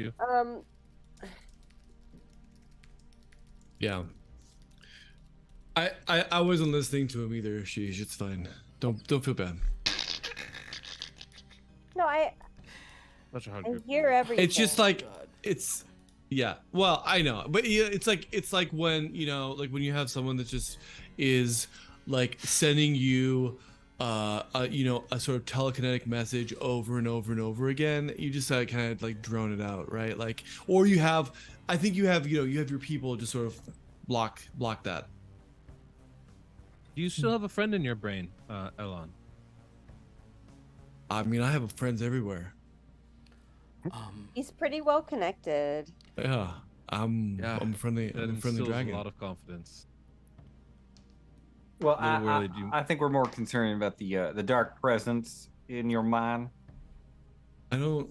Yeah. I wasn't listening to him either, Sheesh. It's fine. Don't feel bad. no, I Such a hard I group. hear everything. It's just like it's yeah. Well, I know, but yeah, it's like when you know, like when you have someone that just is like sending you you know, a sort of telekinetic message over and over and over again. You just kind of like drone it out, right? Like, or you have, I think you have, you know, you have your people just sort of block that. Do you still have a friend in your brain, Elon? I mean, I have friends everywhere. He's pretty well connected. Yeah, I'm a friendly That dragon. instills a lot of confidence. Well, Little world did you- I think we're more concerned about the dark presence in your mind. I don't.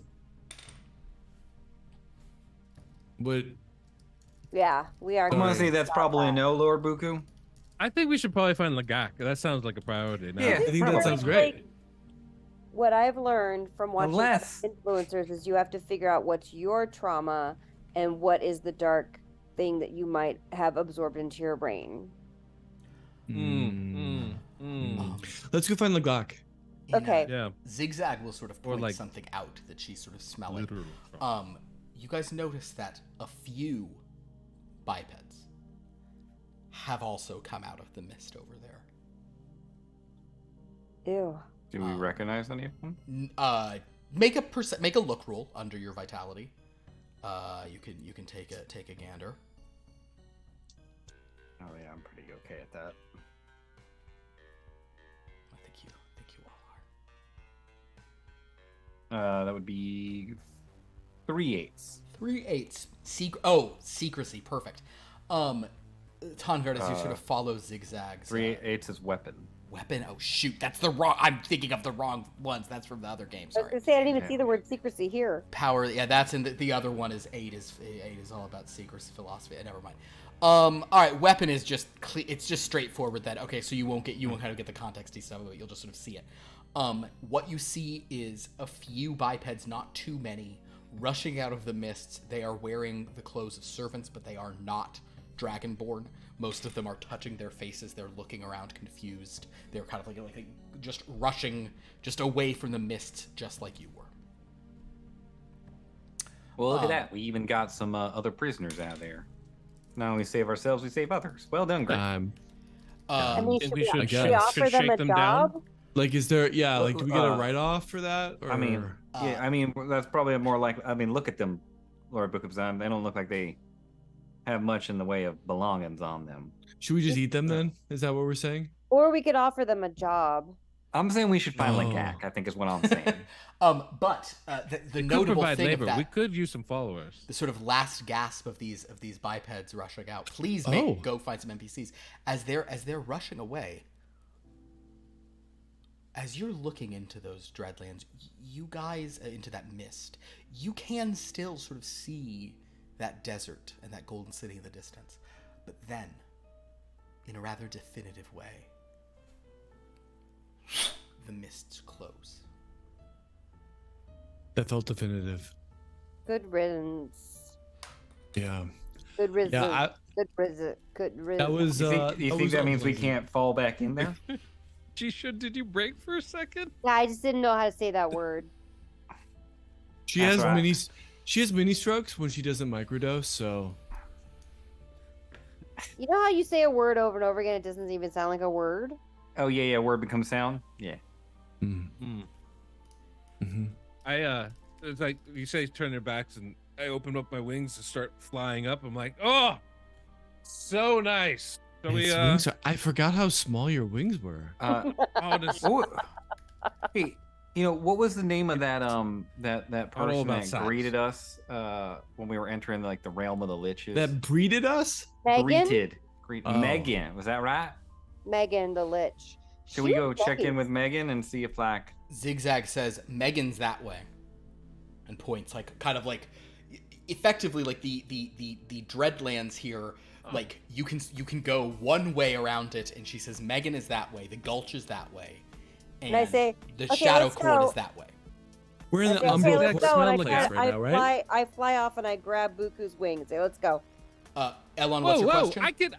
But Yeah, we are. I'm gonna Sorry. say that's probably a no, Lord Buku. I think we should probably find Lagak. That sounds like a priority. Now. Yeah. I think that Probably. sounds great. What I've learned from watching Unless- influencers is you have to figure out what's your trauma and what is the dark thing that you might have absorbed into your brain. Let's go find Lagak. Okay. Yeah. XigXag will sort of Or point like- something out that she's sort of smelling. Literal. You guys notice that a few bipeds have also come out of the mist over there. Ew. Do we recognize any of them? Make a look roll under your vitality. You can take a gander. Oh yeah, I'm pretty okay at that. I think you all are. That would be 3 8s. 3 8s. Secrecy. Perfect. Tonguard, as you sort of follow XigXag's 3 8s is weapon. weapon. Oh shoot, that's the wrong. I'm thinking of the wrong ones. That's from the other game. I was Sorry. gonna say I didn't even see the word secrecy here. Power. Yeah, that's in the other one is 8 is all about secrecy philosophy. Never mind. All right, weapon is just it's just straightforward. That okay, so you won't kind of get the contexty stuff of it. You'll just sort of see it. What you see is a few bipeds, not too many, rushing out of the mists. They are wearing the clothes of servants, but they are not dragonborn. Most of them are touching their faces. They're looking around confused. They're kind of like just rushing just away from the mists, just like you were. Well, look at that. We even got some other prisoners out there. Not only save ourselves, we save others. Well done, Greg. I Um, mean, think should we we, should should we offer them shake a them down? job? Like, is there? Yeah, like, do we get a Uh, write-off for that? Or... I mean, that's probably more like. I mean, look at them, Lord Book of Zion. They don't look like they have much in the way of belongings on them. should we just eat them then? Is that what we're saying? Or we could offer them a job. I'm saying we should find Oh. Lagak. I think is what I'm saying. but the We could notable provide thing labor. of that, We could use some followers. the sort of last gasp of these bipeds rushing out. Please Oh. go find some NPCs as they're rushing away. As you're looking into those dreadlands, you guys into that mist, you can still sort of see that desert and that golden city in the distance. But then, in a rather definitive way, the mists close. That felt definitive. Good riddance. Yeah. Good riddance. Yeah. Good riddance. Good riddance. That was. You think was that means we unpleasant. can't fall back in there? Did you break for a second? Yeah, I just didn't know how to say that word. She That's has right. mini. She has mini strokes when she doesn't microdose. So You know how you say a word over and over again, it doesn't even sound like a word? Oh yeah, word becomes sound. Yeah. Mm-hmm. It's like you say, turn their backs, and I open up my wings and start flying up. I'm like, oh, so nice. So I forgot how small your wings were. oh, this, Hey, what was the name of that that all person about that size. greeted us when we were entering like the realm of the liches? That breeded us. Megan? Greeted. Oh. Megan, was that right? Megan the Lich. Should we She's go check in nice. with Megan and see if like XigXag says Megan's that way, and points like effectively like the dreadlands here. Like you can go one way around it, and she says Megan is that way. The gulch is that way, and I say, the "Okay, shadow let's court go." is that way. We're in I the say, "Okay, umbral let's court go," and I, place try- right now, right? I fly off and I grab Buku's wings. Say, let's go. Elon, what's your question?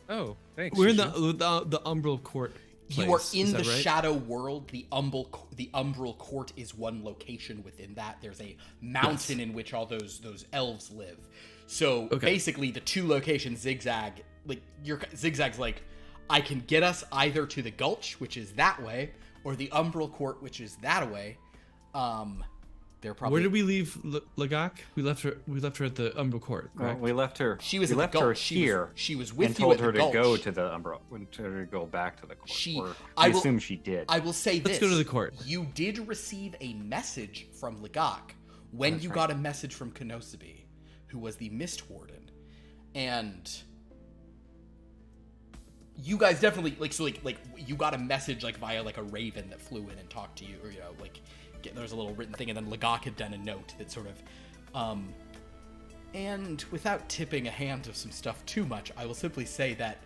Oh, thanks. We're in Shishu. the umbral court. You are place, in is the that right? shadow world. The umbral court is one location within that. There's a mountain in which all those elves live. So basically, the two locations, XigXag, like XigXag's like, I can get us either to the gulch, which is that way, or the umbral court, which is that way. They're probably. Where did we leave Lagak? We left her. We left her at the Umbra Court. Well, Correct? we left her. She was we at the left her gulch. here. She was with and you told at her the to gulch. go to the Umbra. Told her to go back to the court. She- Or I we will- assume she did. I will say Let's this. go to the court. You did receive a message from Lagak when That's you right. got a message from Konosube, who was the Mist Warden, and you guys definitely like you got a message like via like a raven that flew in and talked to you, or there was a little written thing, and then Lagak had done a note that sort of and without tipping a hand of some stuff too much, I will simply say that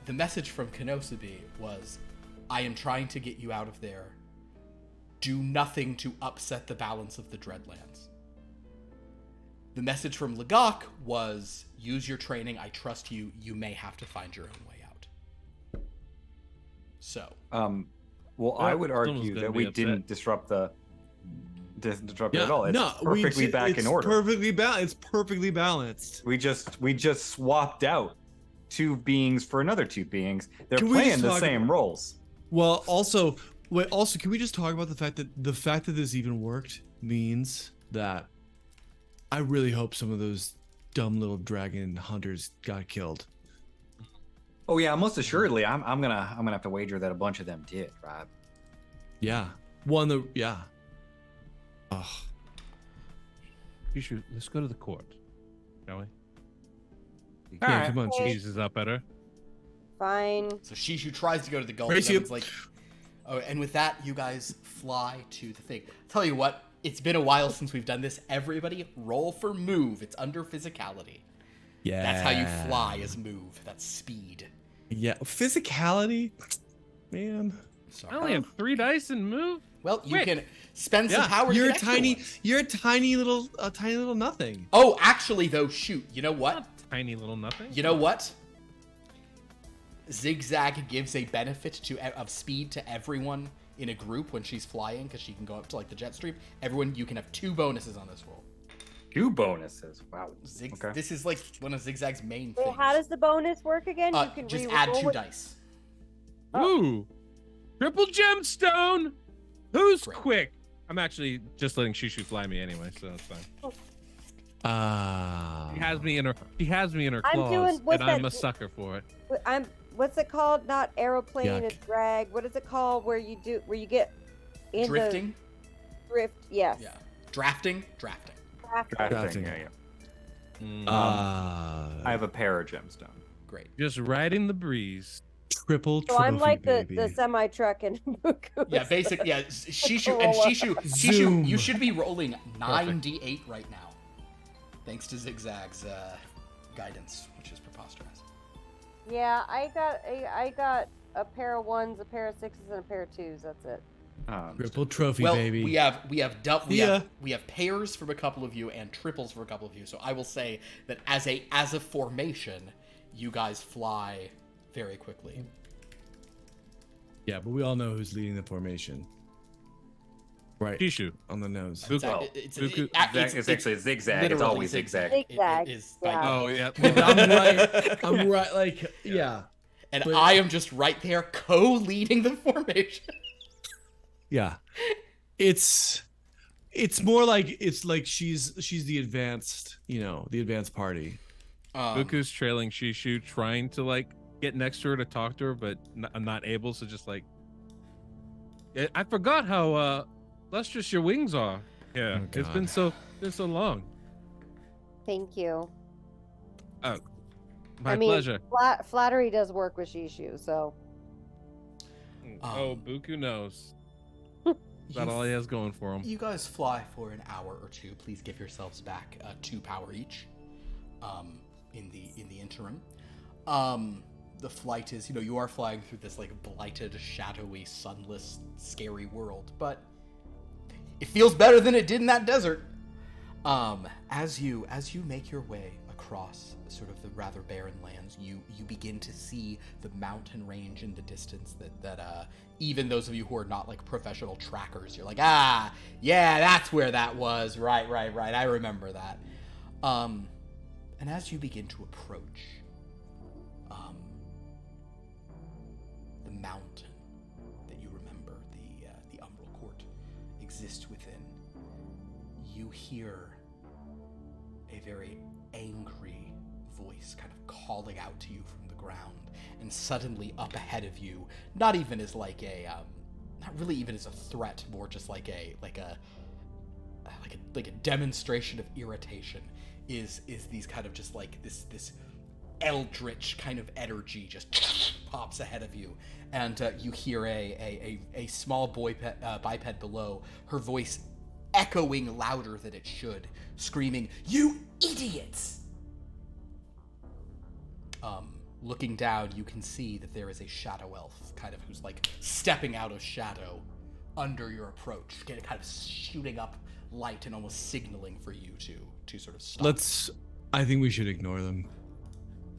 the message from Konosube was, I am trying to get you out of there. Do nothing to upset the balance of the Dreadlands. The message from Lagak was, use your training, I trust you, you may have to find your own way out. So. Well, I would someone's argue gonna that be we upset. didn't disrupt it at all. It's no, perfectly back in order. It's perfectly balanced. We just swapped out two beings for another two beings. They're Can we playing just the talk same roles. Well, also, can we just talk about the fact that this even worked means that I really hope some of those dumb little dragon hunters got killed. Oh yeah, most assuredly. I'm gonna have to wager that a bunch of them did, right? Yeah. Yeah. Oh. Let's go to the court, shall we? Yeah, Alright. come on, Okay. Chief. Jesus up at her. Fine. So Shishu tries to go to the gulch, Race and you. it's like, oh, and with that, you guys fly to the thing. Tell you what, it's been a while since we've done this. Everybody, roll for move. It's under physicality. Yeah. That's how you fly, is move. That's speed. Yeah. Physicality? Man. Sorry. I only have 3 dice and move. Well, you Quick. can spend some Yeah. power. to You're a get extra tiny ones. little nothing. Oh, actually, though, shoot. You know what? Not tiny little nothing. You know what? XigXag gives a benefit of speed to everyone in a group when she's flying, because she can go up to like the jet stream. Everyone, you can have 2 bonuses on this roll. 2 bonuses. Wow. Okay. This is like one of XigXag's main Well, things. how does the bonus work again? You can just re-roll add 2 with- dice. Ooh, triple gemstone. Who's Great. quick? I'm actually just letting Shishu fly me anyway, so it's fine. She has me in her. She has me in her I'm claws, doing- what's and I'm that- a sucker for it. What's it called? Not aeroplane, Yuck. it's drag. What is it called? Where you get in Drifting? the drift? Yes. Yeah. Drafting? Drafting. Drafting. Drafting. Yeah. Mm, I have a paragemstone. Great. just riding the breeze. triple So I'm trophy, like the baby. semi truck and Buku. Yeah, is basic. Yeah, Shishu and Corolla. Shishu. Zoom. You should be rolling 9d8 right now, thanks to XigXag's guidance, which is preposterous. Yeah, I got a pair of 1s, a pair of 6s, and a pair of 2s. That's it. Triple trophy, Well, baby. we have Yeah. we have pairs from a couple of you and triples for a couple of you. So I will say that as a formation, you guys fly very quickly. Yeah, but we all know who's leading the formation. Right. Shishu. On the nose. Buku. Well, It's actually zigzag. It's literally always zigzag. Zigzag, It is yeah. Oh yeah. I'm right. I'm right. Like, yeah. and but- I am just right there co-leading the formation. Yeah. It's more like she's the advanced, the advanced party. Buku's trailing Shishu, trying to like get next to her to talk to her, but I'm not able. So just like, I forgot how lustrous your wings are. Yeah, Oh, it's been so long. Thank you. My pleasure. Flattery does work with Shishu, so. Oh, Buku knows. That's all he has going for him. You guys fly for an hour or 2. Please give yourselves back 2 power each. In the interim, the flight is, you are flying through this like blighted, shadowy, sunless, scary world, but it feels better than it did in that desert. As you make your way across sort of the rather barren lands, you begin to see the mountain range in the distance that even those of you who are not like professional trackers, you're like, yeah, that's where that was. Right. I remember that. And as you begin to approach the mountain that you remember the Umbral Court exists within, you hear a very angry voice kind of calling out to you from the ground, and suddenly up ahead of you, not even as like a not really even as a threat, more just like a demonstration of irritation, is these kind of just like this eldritch kind of energy just pops ahead of you, and you hear a small biped below, her voice echoing louder than it should, screaming, "You idiots!" Looking down, you can see that there is a shadow elf, kind of, who's like stepping out of shadow under your approach, kind of shooting up light and almost signaling for you to sort of stop. I think we should ignore them.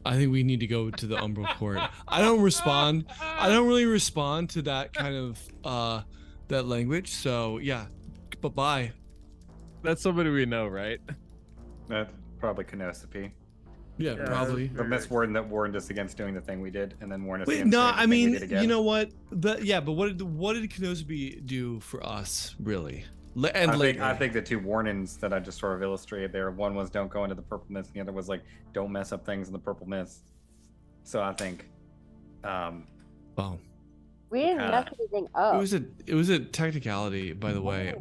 I think we need to go to the Umbral Court. I don't really respond to that kind of that language. So yeah, bye-bye. That's somebody we know, right? That's probably Kenosapi. Yeah, probably. The Miss Warden that warned us against doing the thing we did, and then warned us Wait, against no, doing the I thing we mean, did again. you know what? But what did Kenosabi do for us, really? I think the two warnings that I just sort of illustrated there, one was don't go into the purple mist, and the other was like don't mess up things in the purple mist. So I think, Oh, We didn't mess anything up. it was a technicality, by the way.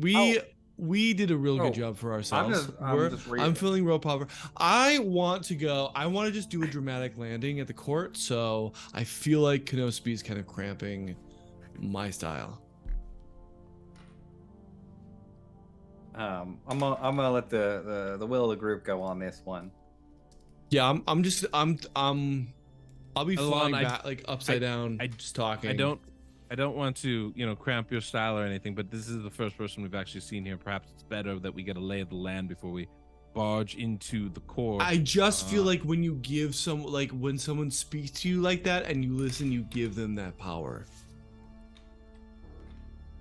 We did a real good job for ourselves. I'm feeling real power. I want to just do a dramatic landing at the court, so I feel like Kenosabi is kind of cramping my style. I'm gonna let the will of the group go on this one. Yeah, I'll be flying Alon, back like upside down. Just talking. I don't want to, cramp your style or anything, but this is the first person we've actually seen here. Perhaps it's better that we get a lay of the land before we barge into the court. I just feel like when you give when someone speaks to you like that and you listen, you give them that power.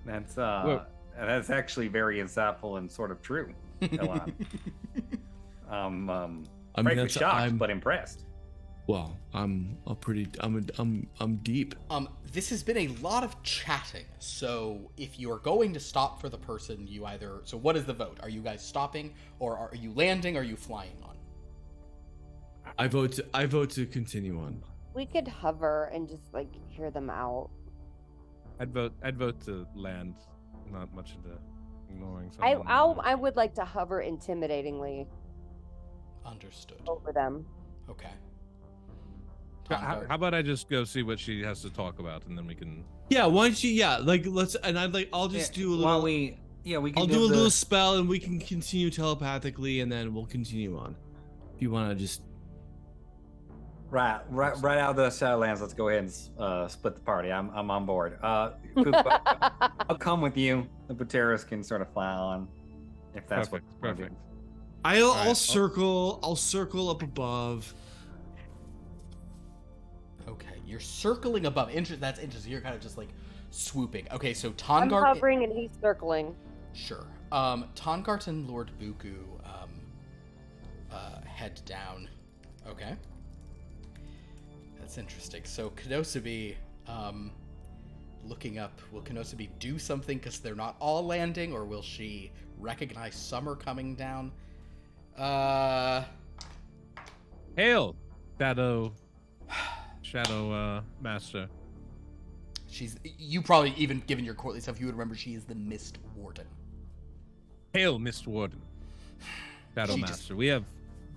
That's actually very insightful and sort of true, Elon. Frankly shocked, but impressed. Well, I'm deep. This has been a lot of chatting, so if you are going to stop for the person, so what is the vote? Are you guys stopping, or are you landing, or are you flying on? I vote to continue on. We could hover and just like hear them out. I'd vote to land. Not much into ignoring someone. I would like to hover intimidatingly. Understood. Over them. Okay. How about I just go see what she has to talk about, and then we can. Yeah, why don't you? Yeah, let's. And I'll just do a little. We can. I'll do a little spell, and we can continue telepathically, and then we'll continue on. If you want to just. Right out of the Shadowlands. Let's go ahead and split the party. I'm on board. I'll come with you. The Buteros can sort of fly on, if that's perfect. I'll circle up above. Okay, you're circling above. That's interesting. You're kind of just like swooping. Okay, so I'm Tongart. hovering and he's circling. Sure. Tongart and Lord Buku head down. Okay. That's interesting. So Kenosabi, looking up, will Kenosabi do something because they're not all landing, or will she recognize Summer coming down? Hail, Shadow Master. You probably, even given your courtly stuff, you would remember she is the Mist Warden. Hail, Mist Warden. Shadow Master. We have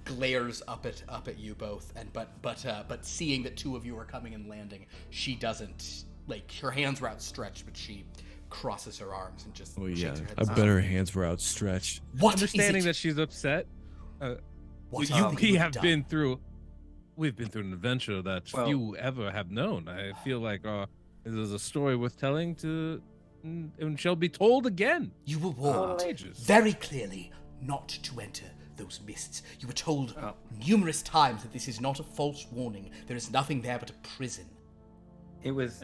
glares up at you both, and but seeing that two of you are coming and landing, she doesn't, like, her hands were outstretched, but she crosses her arms and just Oh shakes yeah, her head. I bet her hands were outstretched. What understanding is it? that she's upset. What We've been through an adventure that Well- few ever have known. I feel like this is a story worth telling and shall be told again. You were warned Ages. very clearly not to enter those mists. You were told numerous times that this is not a false warning. There is nothing there but a prison. It was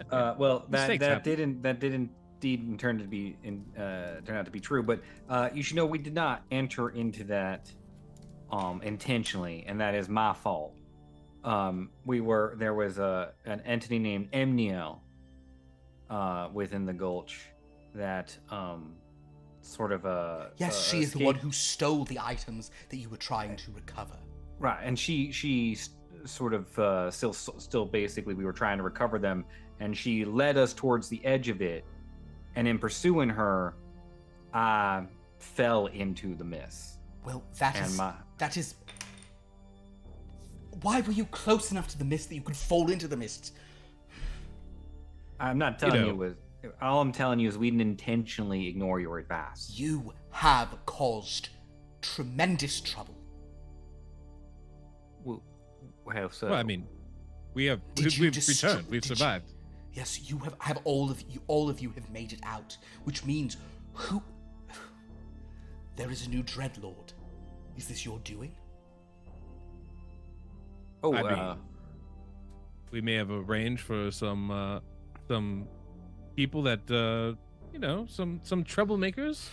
Mistakes that happen. didn't indeed turn out to be true. But you should know we did not enter into that intentionally, and that is my fault. There was an entity named Emniel within the Gulch that sort of a Yes, she is the one who stole the items that you were trying to recover. Right, and she sort of still basically we were trying to recover them, and she led us towards the edge of it, and in pursuing her, I fell into the mist. Well, that is. Why were you close enough to the mist that you could fall into the mist? I'm not telling you. All I'm telling you is we didn't intentionally ignore your advice. You have caused tremendous trouble. How so? Well, I mean, we've returned. We've survived. Yes, you have all of you have made it out, which means there is a new Dreadlord. Is this your doing? Oh, I mean, we may have arranged for some people that some troublemakers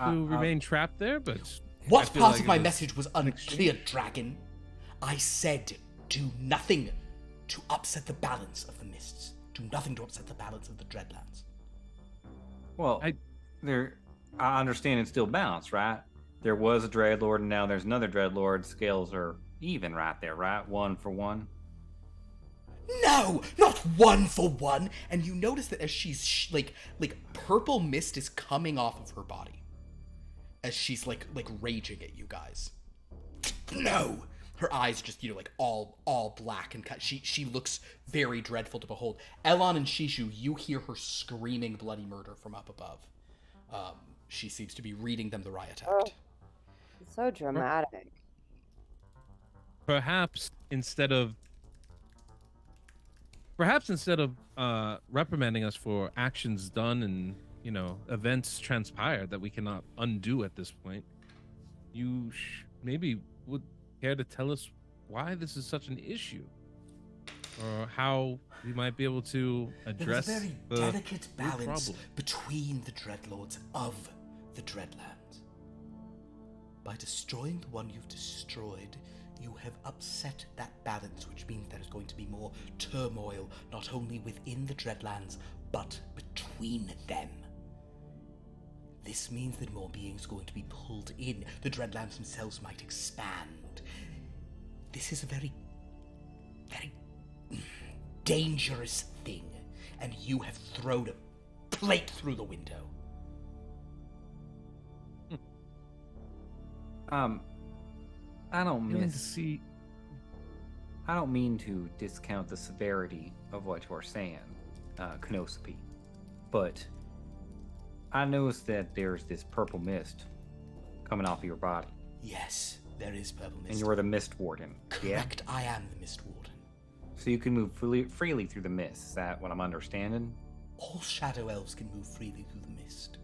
who remain trapped there, but what part of my message was unclear, Dragon? I said do nothing to upset the balance of the mists. Do nothing to upset the balance of the Dreadlands. Well, I understand it's still balanced, right? There was a Dreadlord, and now there's another Dreadlord. Scales are even right there, right? 1 for 1. No, not 1 for 1. And you notice that as she's like purple mist is coming off of her body, as she's like raging at you guys. No, her eyes just all black and cut. She looks very dreadful to behold. Elon and Shishu, you hear her screaming bloody murder from up above. She seems to be reading them the riot act. Oh, it's so dramatic. Perhaps instead of reprimanding us for actions done and events transpired that we cannot undo at this point, you maybe would care to tell us why this is such an issue, or how we might be able to address There's a very the delicate root balance problem. between the Dreadlords of the Dreadlands. By destroying the one you've destroyed, you have upset that balance, which means there is going to be more turmoil, not only within the Dreadlands, but between them. This means that more beings are going to be pulled in. The Dreadlands themselves might expand. This is a very, very dangerous thing, and you have thrown a plate through the window. I don't mean to discount the severity of what you're saying, Knospi, but I noticed that there's this purple mist coming off of your body. Yes, there is purple mist. And you're the Mist Warden. Correct, Yeah? I am the Mist Warden. So you can move freely through the mist. Is that what I'm understanding? All shadow elves can move freely through the mist.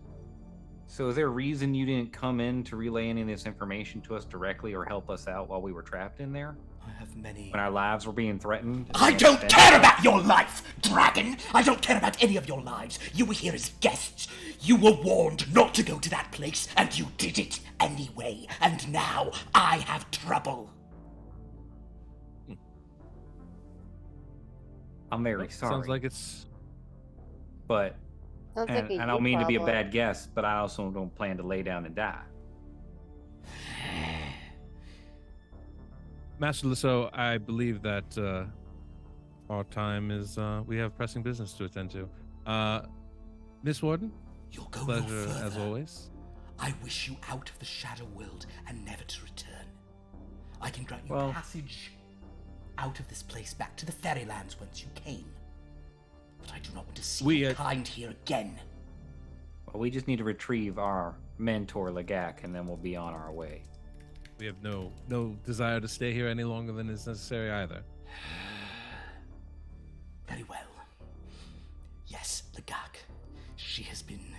So is there a reason you didn't come in to relay any of this information to us directly or help us out while we were trapped in there? I have many... When our lives were being threatened? I don't care about your life, Dragon! I don't care about any of your lives. You were here as guests. You were warned not to go to that place, and you did it anyway. And now I have trouble. I'm very sorry. Sounds like it's... But... Sounds like And I don't mean to be a bad guest, but I also don't plan to lay down and die. Master Lasso, I believe that our time is... we have pressing business to attend to. Miss Warden, You'll go no pleasure further. as always. I wish you out of the shadow world and never to return. I can grant you Well- passage out of this place back to the fairylands whence you came. But I do not want to see your kind here again. Well, we just need to retrieve our mentor, Lagak, and then we'll be on our way. We have no desire to stay here any longer than is necessary either. Very well. Yes, Lagak. She has been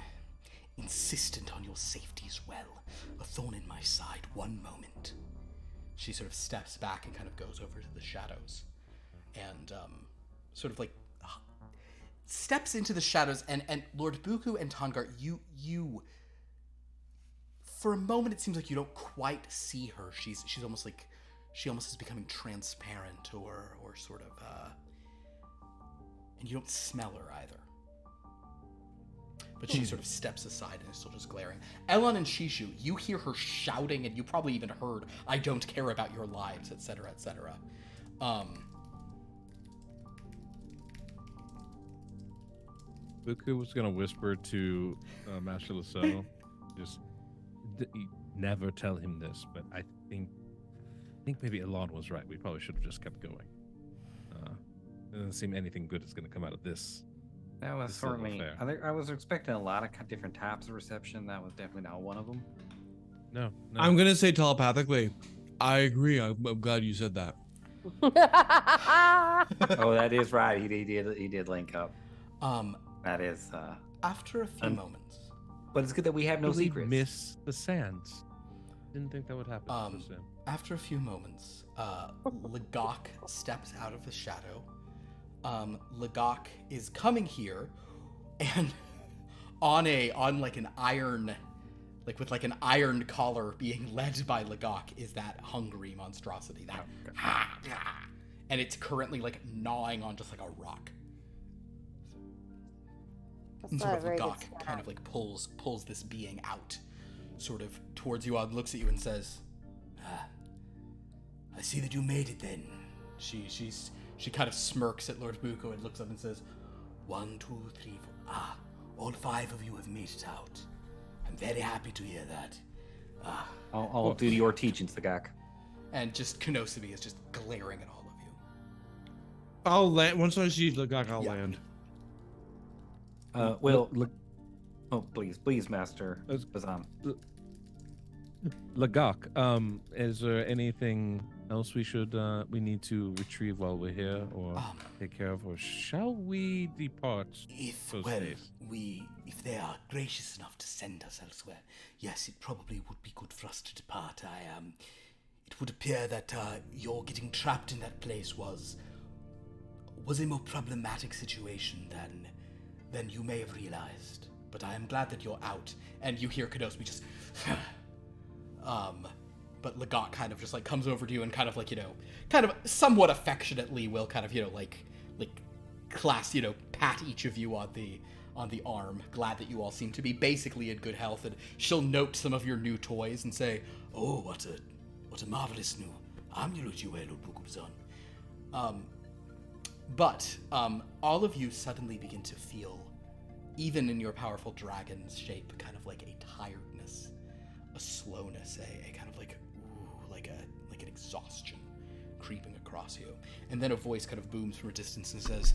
insistent on your safety as well. A thorn in my side, one moment. She sort of steps back and kind of goes over to the shadows. And sort of like steps into the shadows, and Lord Buku and Tongar, you for a moment it seems like you don't quite see her. She's almost like she almost is becoming transparent or sort of and you don't smell her either. but she sort of steps aside and is still just glaring. Elon and Shishu, you hear her shouting, and you probably even heard, "I don't care about your lives," etc., etc. Buku was gonna whisper to Master Lasso, just never tell him this, but I think maybe Elon was right. We probably should have just kept going. It doesn't seem anything good is gonna come out of this. That was This little certainly. affair. I was expecting a lot of different types of reception. That was definitely not one of them. No. I'm gonna say telepathically. I agree. I'm glad you said that. Oh, that is right. He did link up. That is. After a few moments, But it's good that we have no Really secrets. miss the sands. Didn't think that would happen. So soon. after a few moments, Legok steps out of the shadow. Legok is coming here, and on an iron, with an iron collar, being led by Legok, is that hungry monstrosity. And it's currently gnawing on just a rock. That's And not sort a of very good Legok kind of pulls this being out, sort of towards you all, looks at you and says, "I see that you made it then." She kind of smirks at Lord Buko and looks up and says, 1, 2, 3, 4. All 5 of you have made it out. I'm very happy to hear that. I'll do your teaching, Sagak. And just Konosubi is just glaring at all of you. I'll land once I see Legok. I'll Yeah. land. Look, Oh, please, Master As- Bazan. Legok, is there anything else we need to retrieve while we're here, or take care of, or shall we depart? If they are gracious enough to send us elsewhere, yes, it probably would be good for us to depart. It would appear that your getting trapped in that place was a more problematic situation than you may have realized. But I am glad that you're out. And you hear Konosubi just but Legok kind of just comes over to you and kind of somewhat affectionately will kind of pat each of you on the arm, glad that you all seem to be basically in good health, and she'll note some of your new toys and say, "Oh, what a marvelous new amulet you wear, Lord Bukubzon." But all of you suddenly begin to feel, even in your powerful dragon's shape, kind of a tiredness, a slowness, a kind of an exhaustion creeping across you. And then a voice kind of booms from a distance and says,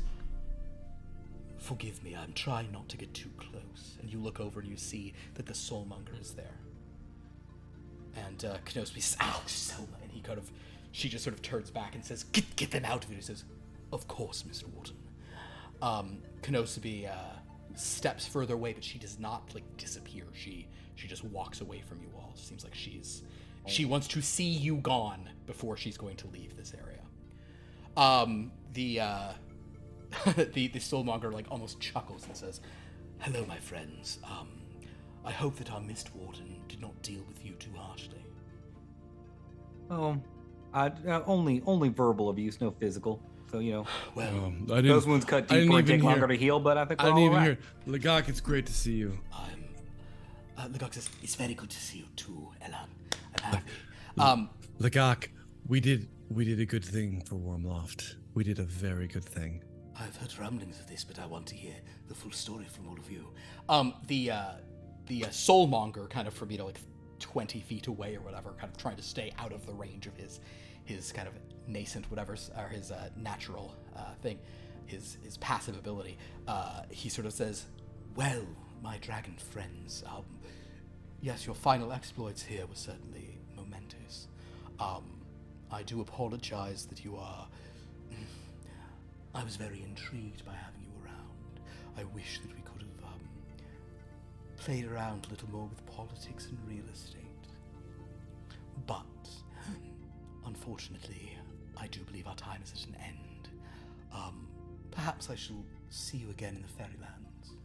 "Forgive me, I'm trying not to get too close." And you look over and you see that the soulmonger is there. And Konosubi says, "Ow, Selma," and she just sort of turns back and says, Get them out of here." He says, "Of course, Mr. Wharton." Konosubi steps further away, but she does not disappear. She just walks away from you all. Seems like she wants to see you gone before she's going to leave this area. The soulmonger almost chuckles and says, "Hello, my friends. I hope that our Mist Warden did not deal with you too harshly." Oh, only verbal abuse, no physical. So Well, I didn't. those wounds cut I didn't deeper and even take longer hear- to heal. But I think I we're didn't all even right. hear. Legok, it's great to see you. Legok says, "It's very good to see you too, Elan. I'm happy." Legok, we did a good thing for Wyrmloth. We did a very good thing. I've heard rumblings of this, but I want to hear the full story from all of you. The soulmonger, kind of from 20 feet away or whatever, kind of trying to stay out of the range of his kind of nascent whatever, or his natural thing, his passive ability. He sort of says, "Well, my dragon friends, yes, your final exploits here were certainly momentous. I do apologize that you are... I was very intrigued by having you around. I wish that we could have played around a little more with politics and real estate. But, unfortunately, I do believe our time is at an end. Perhaps I shall see you again in the Fairylands."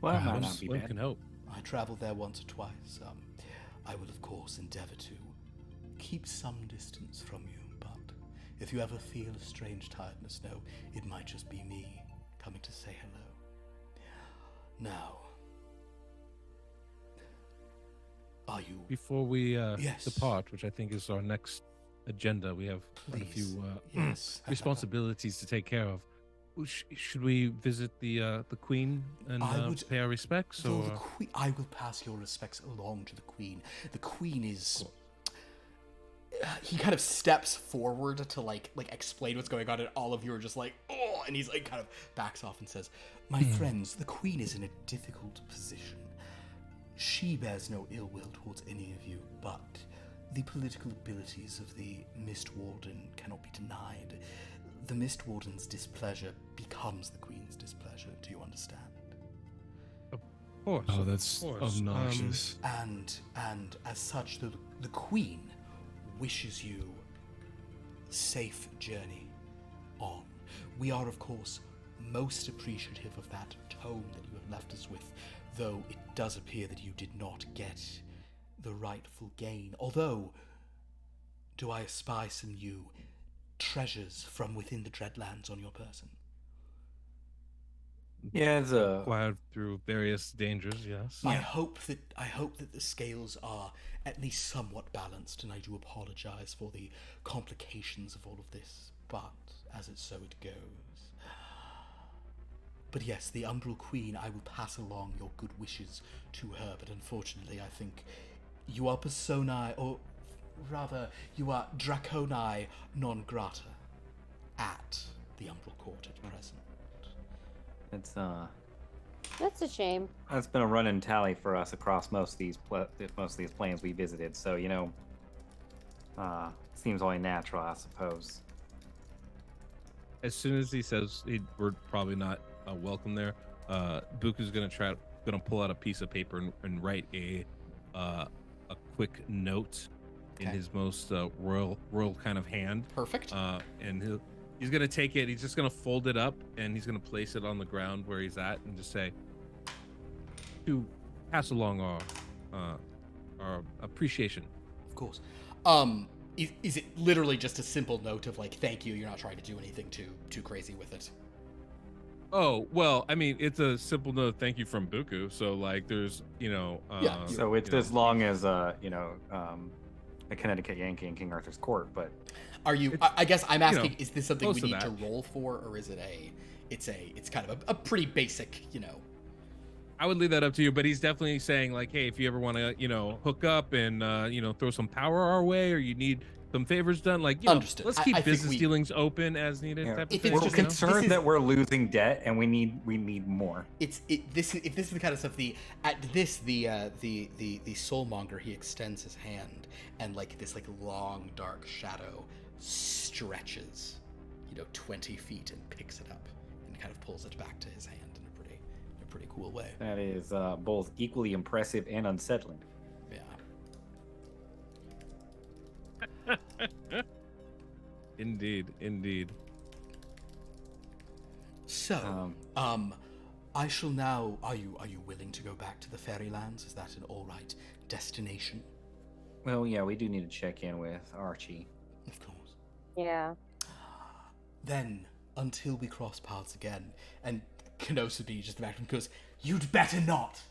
Well, that might not be One bad. can hope. I traveled there once or twice. I will, of course, endeavor to keep some distance from you, but if you ever feel a strange tiredness, know it might just be me coming to say hello. Now, are you... Before we Yes. depart, which I think is our next agenda, we have quite a Please. few Yes. responsibilities to take care of. Should we visit the queen and I would- pay our respects? Though Or the queen, I will pass your respects along to the queen. The queen is... He kind of steps forward to like explain what's going on, and all of you are just like, oh, and he's like kind of backs off and says, "My friends, the queen is in a difficult position. She bears no ill will towards any of you, but the political abilities of the Mist Warden cannot be denied. The Mist Warden's displeasure becomes the queen's displeasure. Do you understand? of course. Oh, of that's course. obnoxious. And as such, the queen wishes you safe journey on. We are, of course, most appreciative of that tome that you have left us with, though it does appear that you did not get the rightful gain. Although, do I espy some new treasures from within the Dreadlands on your person? Yeah, it's a Acquired through various dangers. Yes. I hope that the scales are at least somewhat balanced, and I do apologize for the complications of all of this, but as it so it goes. But yes, the Umbral Queen, I will pass along your good wishes to her, but unfortunately I think you are personae, or rather, you are draconi non grata at the Umbral Court at present. it's That's a shame. That's been a running tally for us across most of these planes we visited. So seems only natural, I suppose. As soon as he says we're probably not welcome there, Buku's gonna pull out a piece of paper and write a quick note in Okay. his most royal kind of hand. Perfect. And he's gonna take it. He's just gonna fold it up and he's gonna place it on the ground where he's at and just say, to pass along our appreciation. Of course. Is it literally just a simple note of like, thank you, you're not trying to do anything too crazy with it? Oh, well, I mean, it's a simple note thank you from Buku. So like there's, Yeah. So it's you know, as long as a Connecticut Yankee in King Arthur's court, but Are you? It's, I guess I'm asking: know, is this something close we to need to that. roll for, or is it it's kind of a pretty basic, I would leave that up to you, but he's definitely saying like, hey, if you ever want to, hook up and throw some power our way, or you need some favors done, like, Understood. let's I keep think business we- dealings open as needed. yeah. Type of If thing, it's we're just- you know? this concerned is- that we're losing debt and we need more. If this is the kind of stuff. The soulmonger, he extends his hand, and like this long dark shadow stretches, 20 feet, and picks it up and kind of pulls it back to his hand in a pretty cool way. That is both equally impressive and unsettling. Yeah. Indeed. So, I shall now. Are you willing to go back to the Fairylands? Is that an all right destination? Well, yeah, we do need to check in with Archie. Of course. Yeah. Then, until we cross paths again, and Kenosubi just back and goes, "You'd better not."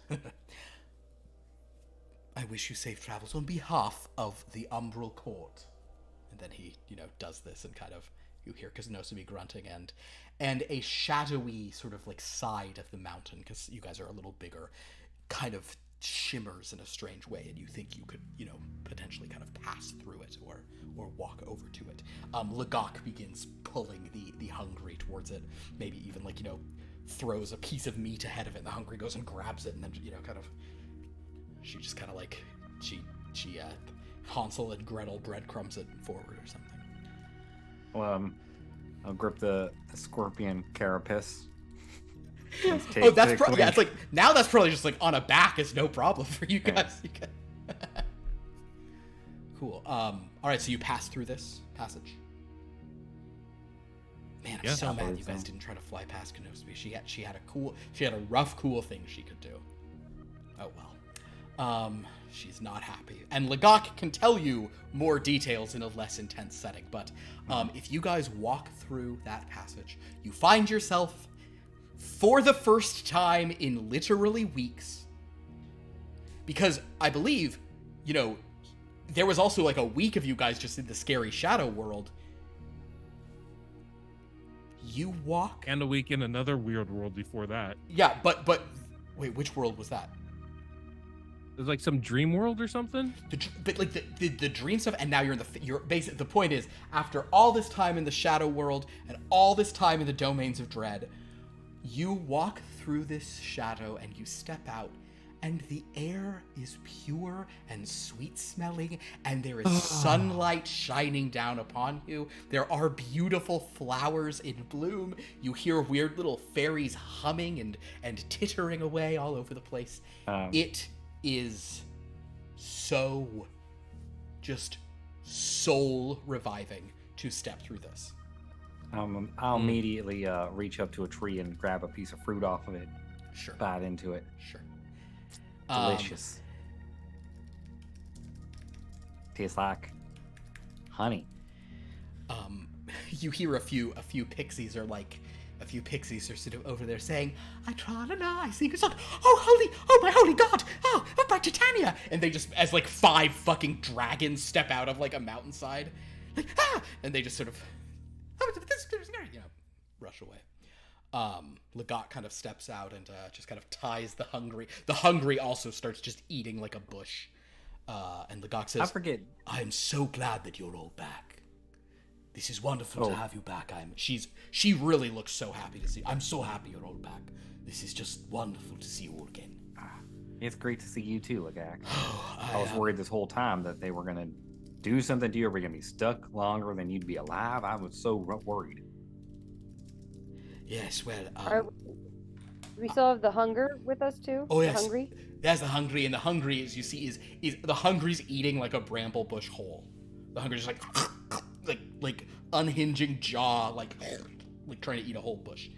I wish you safe travels on behalf of the Umbral Court. And then he, does this, and kind of you hear Kenosubi grunting, and a shadowy sort of side of the mountain, because you guys are a little bigger, kind of shimmers in a strange way, and you think you could, potentially kind of pass through it or walk over to it. Lagok begins pulling the hungry towards it, maybe even throws a piece of meat ahead of it, and the hungry goes and grabs it, and then she just kind of she Hansel and Gretel breadcrumbs it forward or something. Well, I'll grip the scorpion carapace. Let's Oh, that's take probably, yeah, Link. it's now that's probably just on a back is no problem for you Yeah. guys. You can... Cool. All right, so you pass through this passage. Man, I'm Yeah, so I mad believe you guys so. didn't try to fly past Kenosubi. She had a rough cool thing she could do. Oh well. She's not happy. And Lagok can tell you more details in a less intense setting, but if you guys walk through that passage, you find yourself for the first time in literally weeks, because I believe, you know, there was also like a week of you guys just in the scary shadow world. You walk. And a week in another weird world before that. Yeah, but wait, which world was that? There's like some dream world or something. But like the dream stuff, and now you're in you're basic. The point is, after all this time in the shadow world and all this time in the domains of dread, you walk through this shadow and you step out, and the air is pure and sweet smelling, and there is sunlight shining down upon you. There are beautiful flowers in bloom. You hear weird little fairies humming and tittering away all over the place. It is so just soul reviving to step through this. I'll immediately reach up to a tree and grab a piece of fruit off of it. Sure. Bite into it. Sure. Delicious. Tastes like honey. You hear a few pixies are sort of over there saying, I tra-la-la, I sing a song, oh my holy god, oh my Titania, and they just, as like 5 fucking dragons step out of like a mountainside, like, and they just sort of, you know, rush away. Legat kind of steps out and just kind of ties the hungry. The hungry also starts just eating like a bush. And Legat says, I forget. I'm so glad that you're all back. This is wonderful to have you back. She really looks so happy to see you. I'm so happy you're all back. This is just wonderful to see you all again. It's great to see you too, Legak. I was worried this whole time that they were gonna do something to you, or we're gonna be stuck longer than you'd be alive. I was so worried. Yes, well, we still have the hunger with us too. Oh yes, the hungry. That's the hungry, and the hungry, as you see, is the hungry's eating like a bramble bush whole. The hungry's just like unhinging jaw, like trying to eat a whole bush.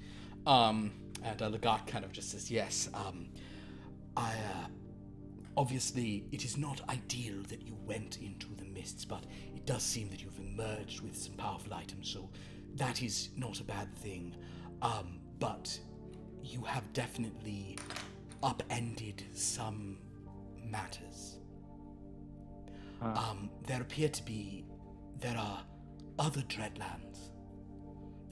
And Legat kind of just says, yes, obviously it is not ideal that you went into the mists, but it does seem that you've emerged with some powerful items, so that is not a bad thing. But you have definitely upended some matters. There are other Dreadlands.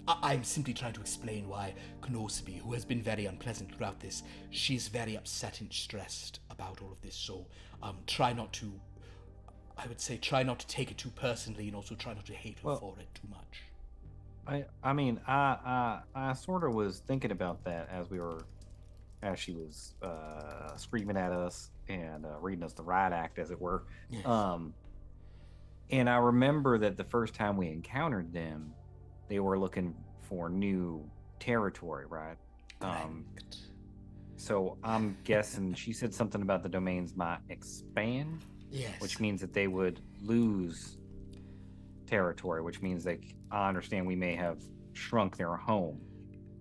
I'm simply trying to explain why Knosby, who has been very unpleasant throughout this, she's very upset and stressed about all of this, so try not to take it too personally, and also try not to hate her for it too much. I mean, I sort of was thinking about that as she was screaming at us and reading us the riot act, as it were. Yes. And I remember that the first time we encountered them, they were looking for new territory, right? So I'm guessing she said something about the domains might expand. Yes. Which means that they would lose territory, which means I understand we may have shrunk their home.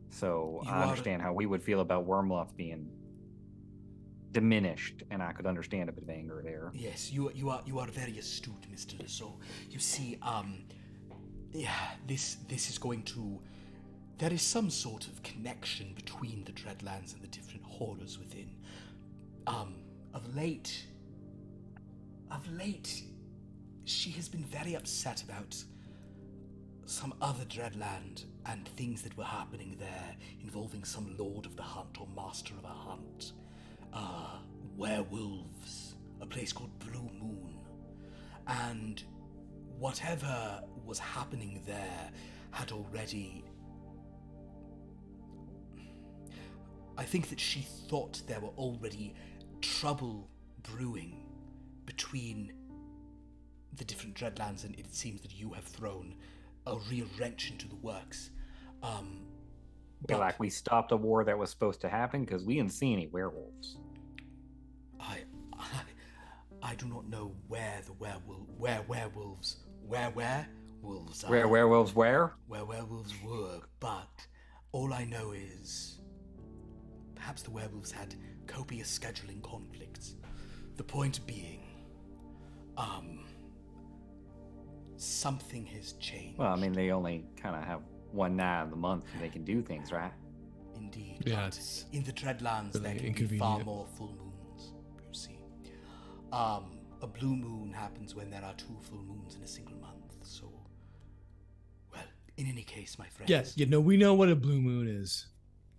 So I understand how we would feel about Wyrmloth being diminished, and I could understand a bit of anger there. Yes, you are very astute, Mr. Lesso. You see, this is going to. There is some sort of connection between the Dreadlands and the different horrors within. Of late, she has been very upset about some other Dreadland and things that were happening there involving some Lord of the Hunt or Master of a Hunt. Werewolves, a place called Blue Moon. And whatever was happening there had already... I think that she thought there were already trouble brewing between the different Dreadlands, and it seems that you have thrown a real wrench into the works. Like we stopped a war that was supposed to happen because we didn't see any werewolves. I do not know where werewolves were, where werewolves were, but all I know is perhaps the werewolves had copious scheduling conflicts. The point being, something has changed. Well, I mean, they only kind of have one night of the month and they can do things, right? indeed. Yeah, But it's in the Dreadlands, really there can be far inconvenient. more full moons, you see. A blue moon happens when there are 2 full moons in a single month, so... Well, in any case, my friends... Yeah, no, we know what a blue moon is.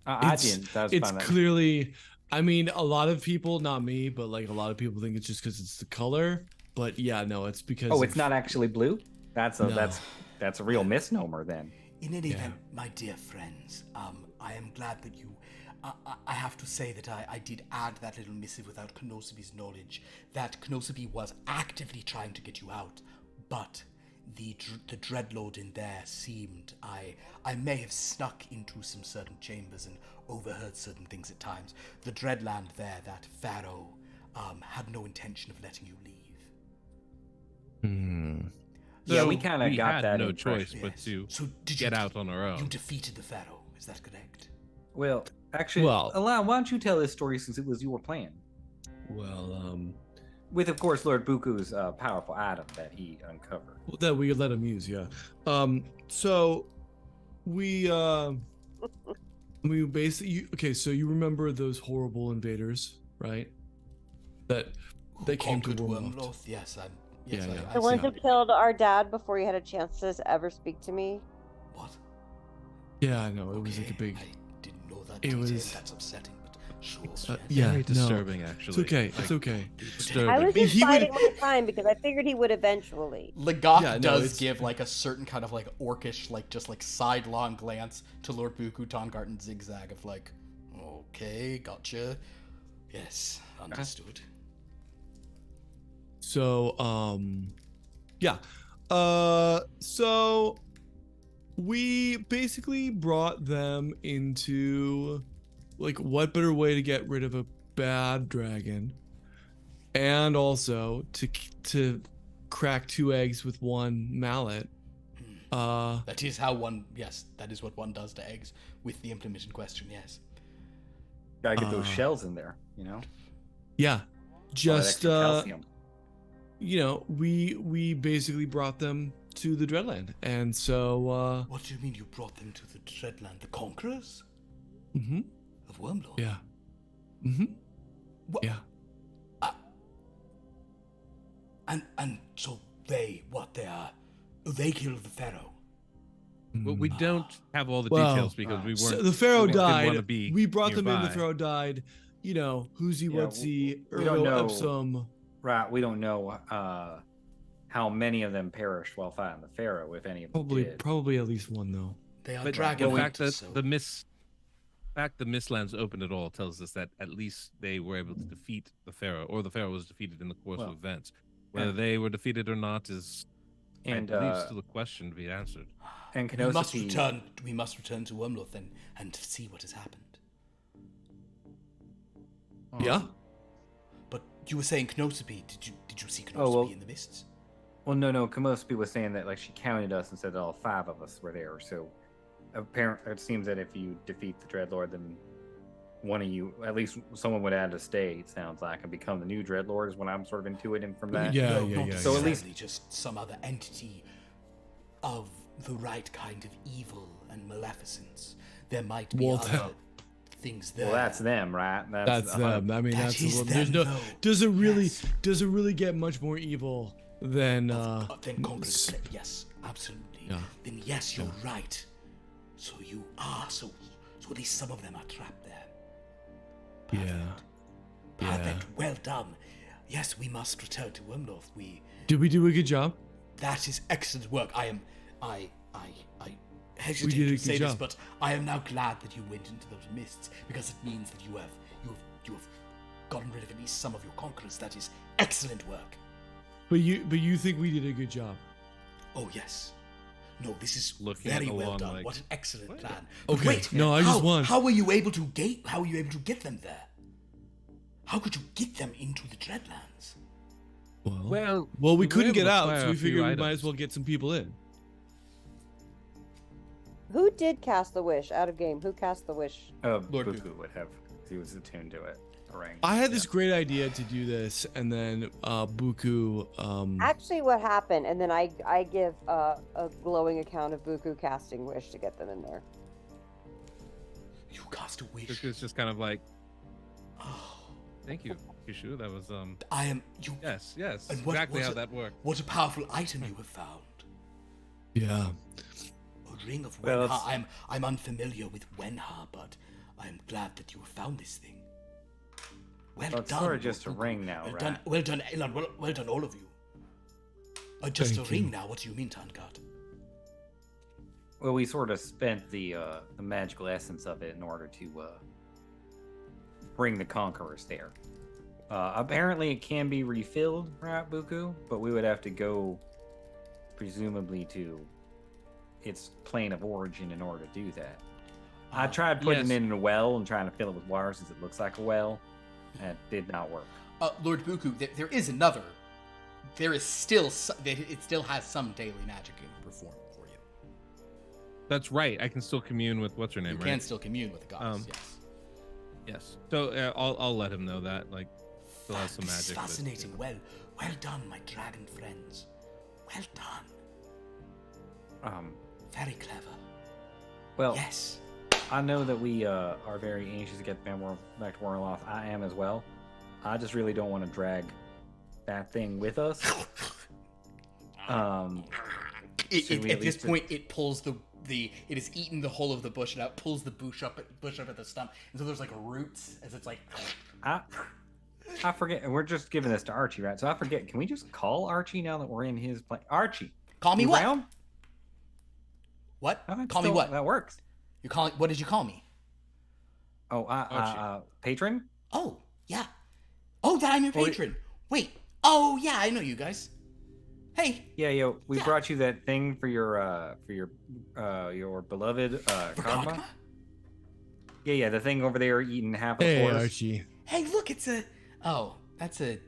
I It's- didn't. That's It's fine. clearly, I mean, a lot of people, not me, but like a lot of people think it's just because it's the color. But yeah, no, it's because. Oh, it's not actually blue. That's a No. that's a real misnomer then. In any Yeah. event, my dear friends, I am glad that you... I have to say that I did add that little missive without Konosube's knowledge, that Konosube was actively trying to get you out, but the Dreadlord in there seemed... I may have snuck into some certain chambers and overheard certain things at times. The Dreadland there, that Pharaoh, had no intention of letting you leave. Yeah, So we kind of got had that no impression. choice but Yes. to So did get you out on our own. You defeated the Pharaoh, is that correct? Well, actually, Well- Alan, why don't you tell this story since it was your plan? Well, With, of course, Lord Buku's powerful item that he uncovered. that we let him use, yeah. So we basically, okay, so you remember those horrible invaders, right? That Who came to conquered Wyrmloth. Wyrmloth? Yes, Yeah, yeah. I The see ones how who it- killed our dad before he had a chance to ever speak to me. What? Yeah, I know. It was like a Okay, big. I didn't know that It detail. was- That's upsetting, but sure. Yeah, Very no. disturbing, actually. It's okay. Like, It's okay. disturbing. I was mean, just he would- biding my time because I figured he would eventually. Legoth Yeah, no, does it's- give like a certain kind of like orcish, like just like sidelong glance to Lord Buku, Tongart, and XigXag of like, okay, gotcha. Yes, understood. So, yeah. So we basically brought them into, like, what better way to get rid of a bad dragon, and also to crack 2 eggs with 1 mallet. That is how one. Yes, that is what one does to eggs with the implement in question. Yes. Gotta get those Uh, shells in there, you know? Yeah, All that just extra calcium. you know, we basically brought them to the Dreadland, and so What do you mean you brought them to the Dreadland? The Conquerors mhm, of Wyrmloth? yeah, mhm, What? yeah. And so they they killed the Pharaoh. Well, we don't have all the Well, details because we weren't. So the Pharaoh we didn't wanna died. be We brought them in. The nearby. Pharaoh died. You know, who'sy Yeah, whatsy, we don't Ergo know. Epsom. Right, we don't know how many of them perished while fighting the Pharaoh, if any of them did. Probably at least 1 though. They are But dragon the fact that hunters, so the Mistlands opened at all tells us that at least they were able to defeat the Pharaoh, or the Pharaoh was defeated in the course Well, of events. Whether and- they were defeated or not is, And I believe, still a question to be answered. and we must Konosuke, return. We must return to Wyrmloth and see what has happened. Yeah. But you were saying Konosuke. Did you see Konosuke Oh, well- in the mists? well, no, Konosuke was saying that like she counted us and said that all 5 of us were there. So, apparently, it seems that if you defeat the Dreadlord, then one of you, at least someone would add to stay. It sounds like, and become the new Dreadlord is what I'm sort of intuiting from that. Yeah, no, yeah, not yeah, So at necessarily least- just some other entity of the right kind of evil and maleficence. There might be Well, other things there. Well, that's them, right? That's them. I mean, That that's is there's them, no. though. Doesn't really Yes. doesn't really get much more evil than Then Conqueror's Clip. Yes, absolutely. Yeah. Then yes, you're right. So you are so at least some of them are trapped there. Yeah. Perfect. Well done. Yes, we must return to Wyrmloth. Did we do a good job? That is excellent work. I hesitate We did a to good say this, job. but I am now glad that you went into those mists because it means that you have gotten rid of at least some of your conquerors. That is excellent work. But you think we did a good job? Oh yes. No, this is Looking very well along done. like- What an excellent Wait. plan. Okay, But wait, no, I just want- How were you able to get them there? How could you get them into the Dreadlands? Well, we we were couldn't able get to out, acquire so a we few figured we might items. as well get some people in. Who did cast the wish out of game? Who cast the wish? Lord Buku Buku. would have, 'cause he was attuned to it. The ring. I had this great idea to do this, and then Buku. Actually, what happened, and then I give a glowing account of Buku casting wish to get them in there. You cast last wish. It's just kind of like, Oh, thank you, Kishu. That was I am you. yes, And what- exactly what's how it- that worked. What a powerful item you have found. Yeah. A ring of Well, Wenha. I'm unfamiliar with Wenha, but I'm glad that you have found this thing. Well Well, it's done. sort of just a Buku. ring now, Well right? done, well done, Elon. Well done, all of you. Just Thank a ring you. now. What do you mean, Tangard? Well, we sort of spent the magical essence of it in order to bring the conquerors there. Apparently, it can be refilled, right, Buku? But we would have to go, presumably, to its plane of origin in order to do that. I tried putting yes. it in a well and trying to fill it with water since it looks like a well, and it did not work. Lord Buku, there is another. There is still. It still has some daily magic you can perform for you. That's right. I can still commune with what's her name, You right? can still commune with the gods. Yes. Yes. So I'll let him know that. Like, still has some This is magic. but- fascinating. Well done, my dragon friends. Well done. Very clever. Well, Yes. I know that we are very anxious to get back to Wyrmloth. I am as well. I just really don't want to drag that thing with us. Should we At at this least- point, it pulls the it has eaten the whole of the bush and now it pulls the bush up at the stump, and so there's like roots as it's like. I forget. We're just giving this to Archie, right? So I forget. Can we just call Archie now that we're in his plane? Archie, Call me you what? around? What? Oh, it's Call me still- what? That works. You calling? What did you call me? Oh, Archie. patron. Oh yeah. Oh, that I'm your Wait. patron. Wait. Oh yeah, I know you guys. Hey. Yeah, we Yeah. brought you that thing for your beloved For Karma. Kogma? Yeah, the thing over there eating half a Hey, horse. Archie. Hey, look, it's a. Oh, that's a.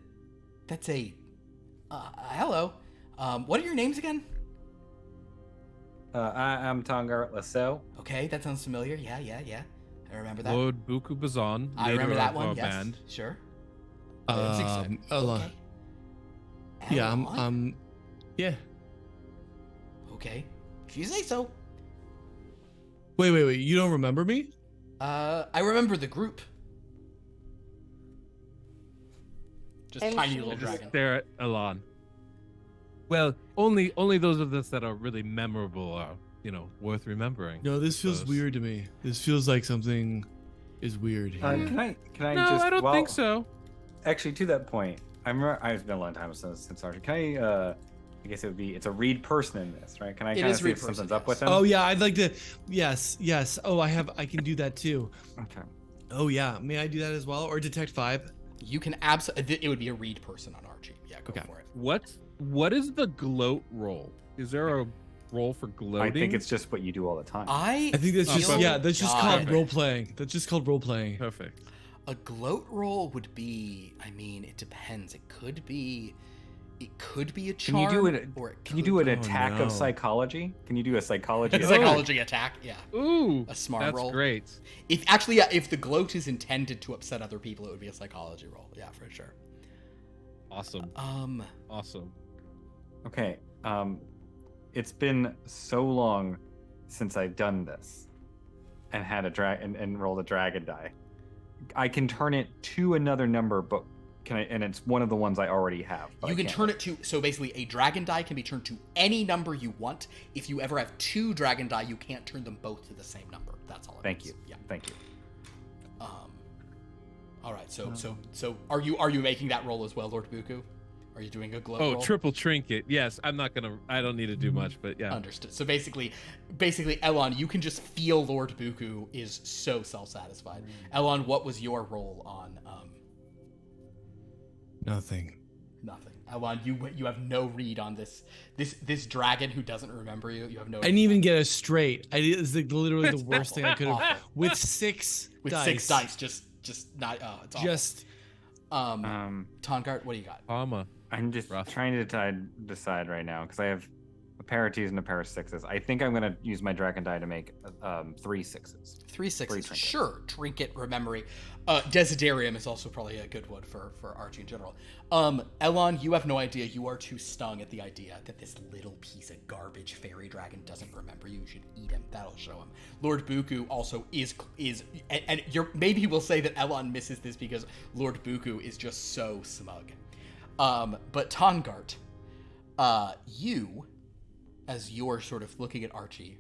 Hello. What are your names again? I'm Tongar Lasso. Okay, that sounds familiar. Yeah. I remember that. Lord Buku Bazan, I remember leader that of one. our Yes. band. Sure. Ella. Okay. Yeah, Elon? yeah. Okay. If you say so. Wait. You don't remember me? I remember the group. Just And tiny she- little Just dragon. stare at Elan. Well, only those of us that are really memorable are, worth remembering. No, this feels Suppose. weird to me. This feels like something is weird here. Can I No, just? I don't think so. Actually, to that point, I remember it's been a long time since Archie. Can I guess it's a read person in this, right? Can I It kind of is see read if something's person, up with yes. him? Oh yeah, I'd like to. Yes. Oh, I can do that too. Okay. Oh yeah, may I do that as well, or detect 5? You can absolutely. It would be a read person on Archie. Yeah, go Okay. for it. What is the gloat roll? Is there a roll for gloating? I think it's just what you do all the time. I I think that's just feel that's just God. called role playing. That's just called role playing. perfect. A gloat roll would be. I mean, it depends. It could be a Can charm. you do it? Or it Can you could do an be attack no. of psychology? Can you do a psychology? a attack? psychology attack? Yeah. Ooh, A smart that's roll. great. If actually, yeah, if the gloat is intended to upset other people, it would be a psychology roll. Yeah, for sure. Awesome. Awesome. Okay. It's been so long since I've done this, and had a and rolled a dragon die. I can turn it to another number, but can I? And it's one of the ones I already have. but You I can can't. turn it to, so basically a dragon die can be turned to any number you want. If you ever have 2 dragon die, you can't turn them both to the same number. That's all it Thank is. you. Yeah. Thank you. All right. So are you making that roll as well, Lord Buku? Are you doing a gloat Oh, roll? triple trinket. Yes, I don't need to do much, but yeah. Understood. So basically, Elon, you can just feel Lord Buku is so self-satisfied. Elon, what was your roll on Nothing. nothing? Elon, you have no read on this dragon who doesn't remember you. You have no. I didn't even get a straight. It's like literally the worst thing I could have. Awful. With 6 with dice. 6 dice, just not. Oh, it's awful. Just Tongart, what do you got? Palma. I'm just Rough. trying to decide right now because I have pair of 2s and a pair of 6s. I think I'm gonna use my dragon die to make 3 6s. 3 6s. trinket. Sure. Trinket, memory. Desiderium is also probably a good one for Archie in general. Elon, you have no idea. You are too stung at the idea that this little piece of garbage fairy dragon doesn't remember you. You should eat him. That'll show him. Lord Buku also is and you're maybe we'll say that Elon misses this because Lord Buku is just so smug. But Tongart, you, as you're sort of looking at Archie,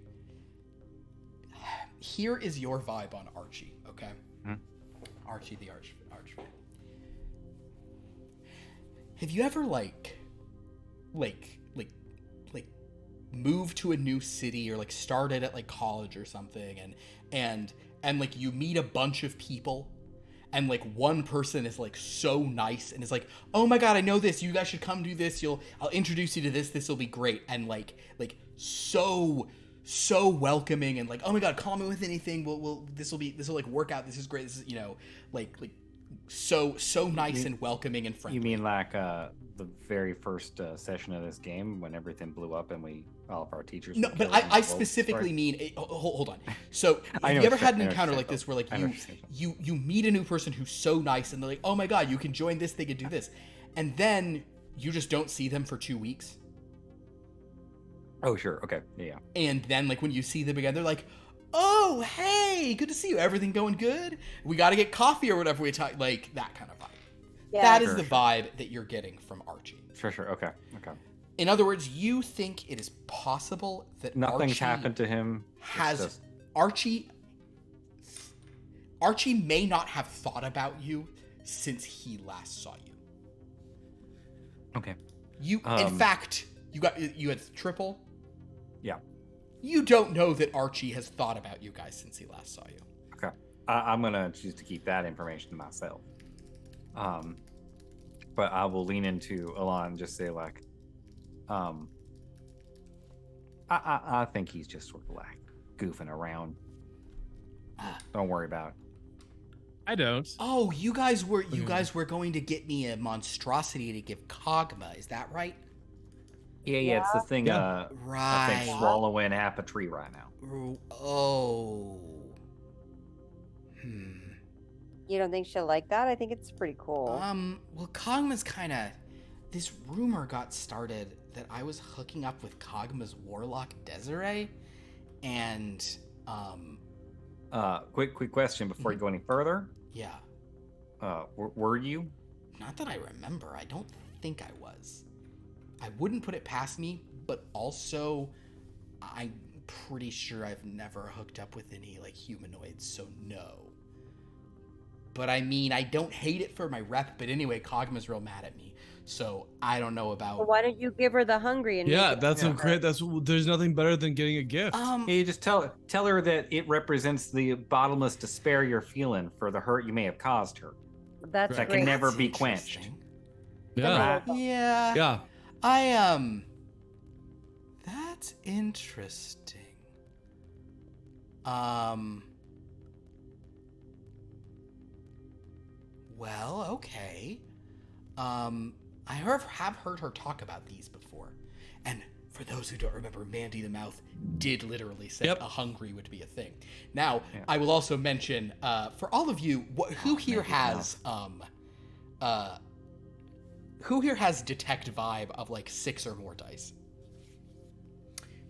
here is your vibe on Archie, okay? Archie the Archfey. Have you ever like moved to a new city or like started at like college or something and like you meet a bunch of people and like one person is like so nice and is like, oh my god, I know this, you guys should come do this, I'll introduce you to this will be great, and like so welcoming and like, oh my god, call me with anything, this will like work out, this is great, this is, you know, like so nice and welcoming and friendly. You mean like the very first session of this game when everything blew up and all of our teachers? No, but I specifically mean. Hold on. So have you ever had an encounter like this where like you meet a new person who's so nice and they're like, oh my god, you can join this thing and do this, and then you just don't see them for 2 weeks? Oh sure, okay, yeah. And then like when you see them again, they're like, oh hey, good to see you. Everything going good? We got to get coffee or whatever we talk, like that kind of vibe. Yeah. That is the vibe that you're getting from Archie. Sure, okay. In other words, you think it is possible that Nothing's happened to him. Archie may not have thought about you since he last saw you. Okay. In fact, you had triple. Yeah. You don't know that Archie has thought about you guys since he last saw you. Okay. I'm gonna choose to keep that information to myself. But I will lean into Elon and just say like, I think he's just sort of like goofing around. Don't worry about it. I don't. Oh, you guys were going to get me a monstrosity to give Kog'Maw, is that right? Yeah, it's the thing. I Right. think swallowing half a tree right now. Oh. You don't think she'll like that? I think it's pretty cool. Well, Kog'Maw's kind of. This rumor got started that I was hooking up with Kog'Maw's warlock Desiree, and Quick question before you go any further. Yeah. Were you? Not that I remember. I don't think I was. I wouldn't put it past me, but also, I'm pretty sure I've never hooked up with any like humanoids, so no. But I mean, I don't hate it for my rep, but anyway, Kog'Maw's real mad at me, so I don't know about. Well, why don't you give her the hungry and make it that's for a her? great. There's nothing better than getting a gift. You just tell her that it represents the bottomless despair you're feeling for the hurt you may have caused her. That's That great. can never That's be quenched. interesting. Yeah. Yeah. Yeah. That's interesting. Well, okay. I have heard her talk about these before. And for those who don't remember, Mandy the Mouth did literally say a hungry would be a thing. Now, I will also mention, for all of you, who here has detect vibe of like 6 or more dice?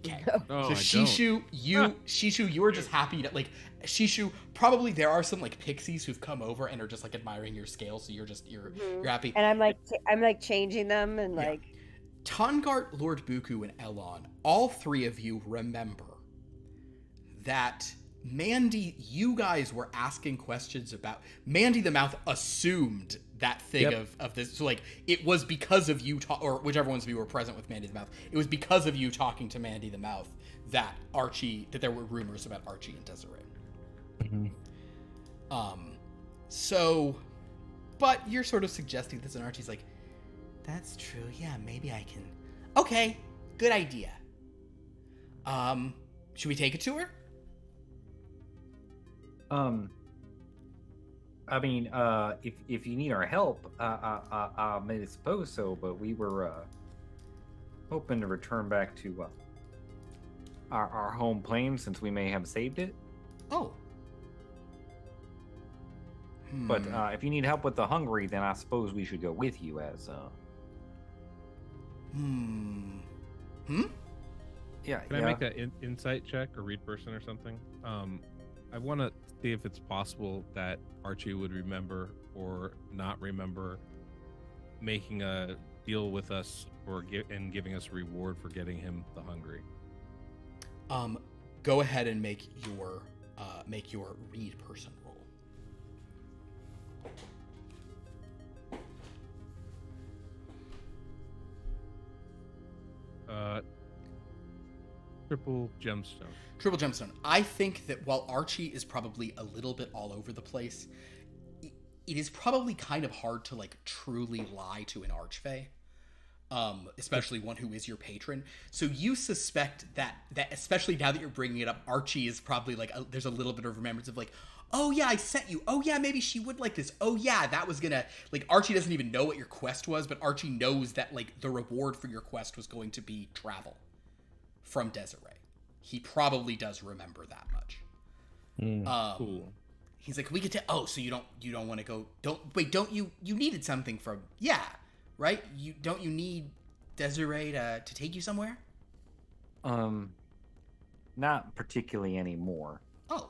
Okay. Oh, So Shishu, you were just happy to like Shishu. Probably there are some like pixies who've come over and are just like admiring your scale. So you're happy. And I'm like changing them and like. Tongart, Lord Buku, and Elon, all 3 of you remember that Mandy, you guys were asking questions about Mandy the Mouth assumed that thing of this. So like it was because of you or whichever ones of you were present with Mandy the Mouth. It was because of you talking to Mandy the Mouth that there were rumors about Archie and Desiree. So, but you're sort of suggesting this, and Archie's like, that's true. Yeah, maybe I can. Okay, good idea. Should we take it to her? I mean, if you need our help, I may suppose so. But we were hoping to return back to our home plane since we may have saved it. Oh. But if you need help with the hungry, then I suppose we should go with you as Yeah. Can I make an insight check or read person or something? I want to see if it's possible that Archie would remember or not remember making a deal with us and giving us a reward for getting him the hungry. Go ahead and make your read person roll. Triple gemstone. Triple gemstone. I think that while Archie is probably a little bit all over the place, it is probably kind of hard to like truly lie to an archfey, especially one who is your patron. So you suspect that especially now that you're bringing it up, Archie is probably like there's a little bit of remembrance of like, oh yeah, I sent you. Oh yeah, maybe she would like this. Oh yeah, that was gonna like Archie doesn't even know what your quest was, but Archie knows that like the reward for your quest was going to be travel from Desiree. He probably does remember that much. Cool. He's like, we could oh, so you don't want to go? Don't you needed something from? Yeah, right. You need Desiree to take you somewhere? Not particularly anymore. Oh,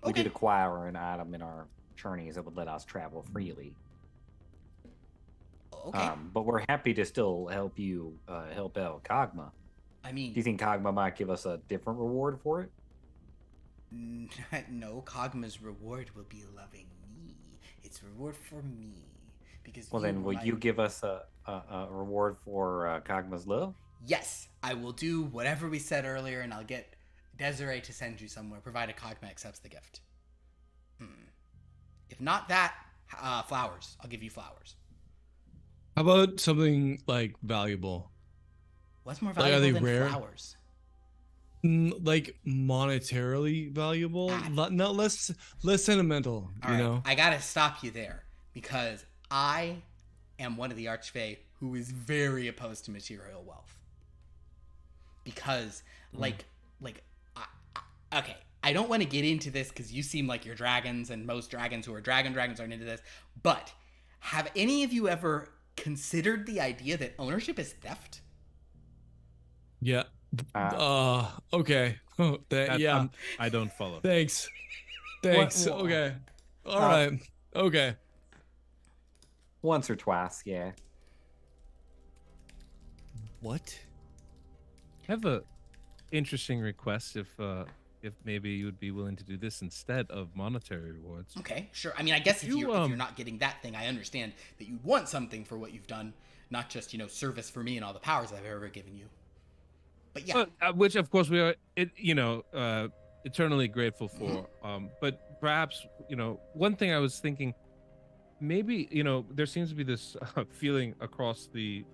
okay. We did acquire an item in our journeys that would let us travel freely. Okay. But we're happy to still help you help out Kog'Maw. I mean, do you think Kog'Maw might give us a different reward for it? No, Kog'Maw's reward will be loving me. It's reward for me because. Well, then, will you give us a reward for Kog'Maw's love? Yes, I will do whatever we said earlier, and I'll get Desiree to send you somewhere, provided Kog'Maw accepts the gift. If not that, flowers. I'll give you flowers. How about something like valuable? What's more valuable than rare? Flowers? Like monetarily valuable, not less sentimental. All right, I gotta stop you there because I am one of the archfey who is very opposed to material wealth. Because, okay, I don't want to get into this because you seem like you're dragons, and most dragons who are dragons aren't into this. But have any of you ever considered the idea that ownership is theft? Yeah. Okay. Yeah. I don't follow. Thanks. Okay. All right. Okay. Once or twice, yeah. What? I have a interesting request if maybe you would be willing to do this instead of monetary rewards. Okay, sure. I mean, I guess if you're not getting that thing, I understand that you'd want something for what you've done, not just, service for me and all the powers I've ever given you. But yeah. Which, of course, we are, eternally grateful for. But perhaps, one thing I was thinking, maybe, there seems to be this feeling across the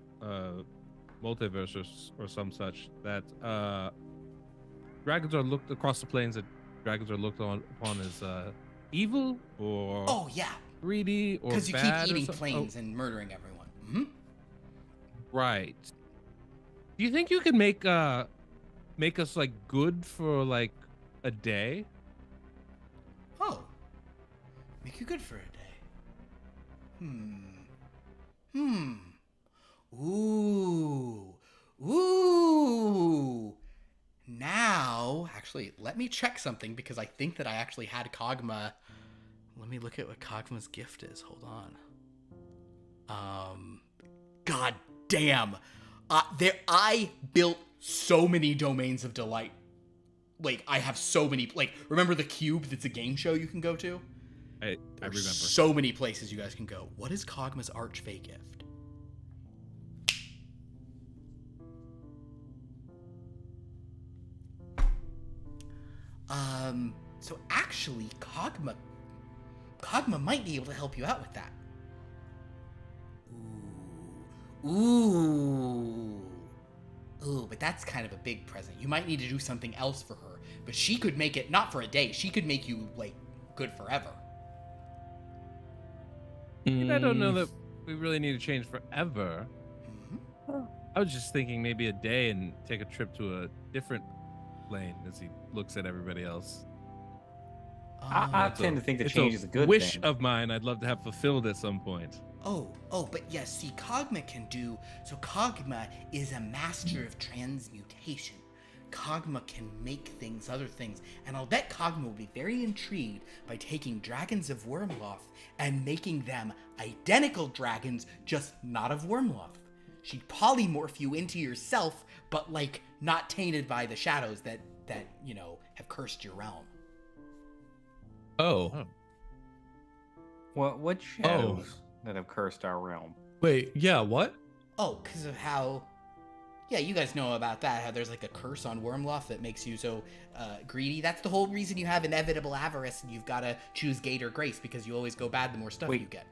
multiverse or some such that dragons are looked across the plains that dragons are looked upon as evil or greedy or because you bad keep eating planes and murdering everyone. Right. Do you think you could make us like good for like a day? Oh, make you good for a day. Ooh. Now, actually, let me check something because I think that I actually had Kog'Maw. Let me look at what Kog'Maw's gift is. Hold on. God damn. I built so many domains of delight. Like, I have so many. Like, remember the Cube that's a game show you can go to? I remember. So many places you guys can go. What is Kog'Maw's archfey gift? So actually, Kog'Maw might be able to help you out with that. Ooh, but that's kind of a big present. You might need to do something else for her. But she could make it, not for a day, she could make you, like, good forever. I don't know that we really need to change forever. I was just thinking maybe a day and take a trip to a different explain as he looks at everybody else. I It's tend to think the it's change is a good wish thing. of mine I'd love to have fulfilled at some point. Oh, but yes, see, Kog'Maw can do... So Kog'Maw is a master of transmutation. Kog'Maw can make things, other things, and I'll bet Kog'Maw will be very intrigued by taking dragons of Wyrmloth and making them identical dragons, just not of Wyrmloth. She'd polymorph you into yourself, but, like, not tainted by the shadows that you know, have cursed your realm. Oh. What shadows that have cursed our realm? Wait, yeah, what? Oh, because of how... Yeah, you guys know about that, how there's like a curse on Wyrmloth that makes you so greedy. That's the whole reason you have inevitable avarice and you've got to choose Gate or Grace, because you always go bad the more stuff you get.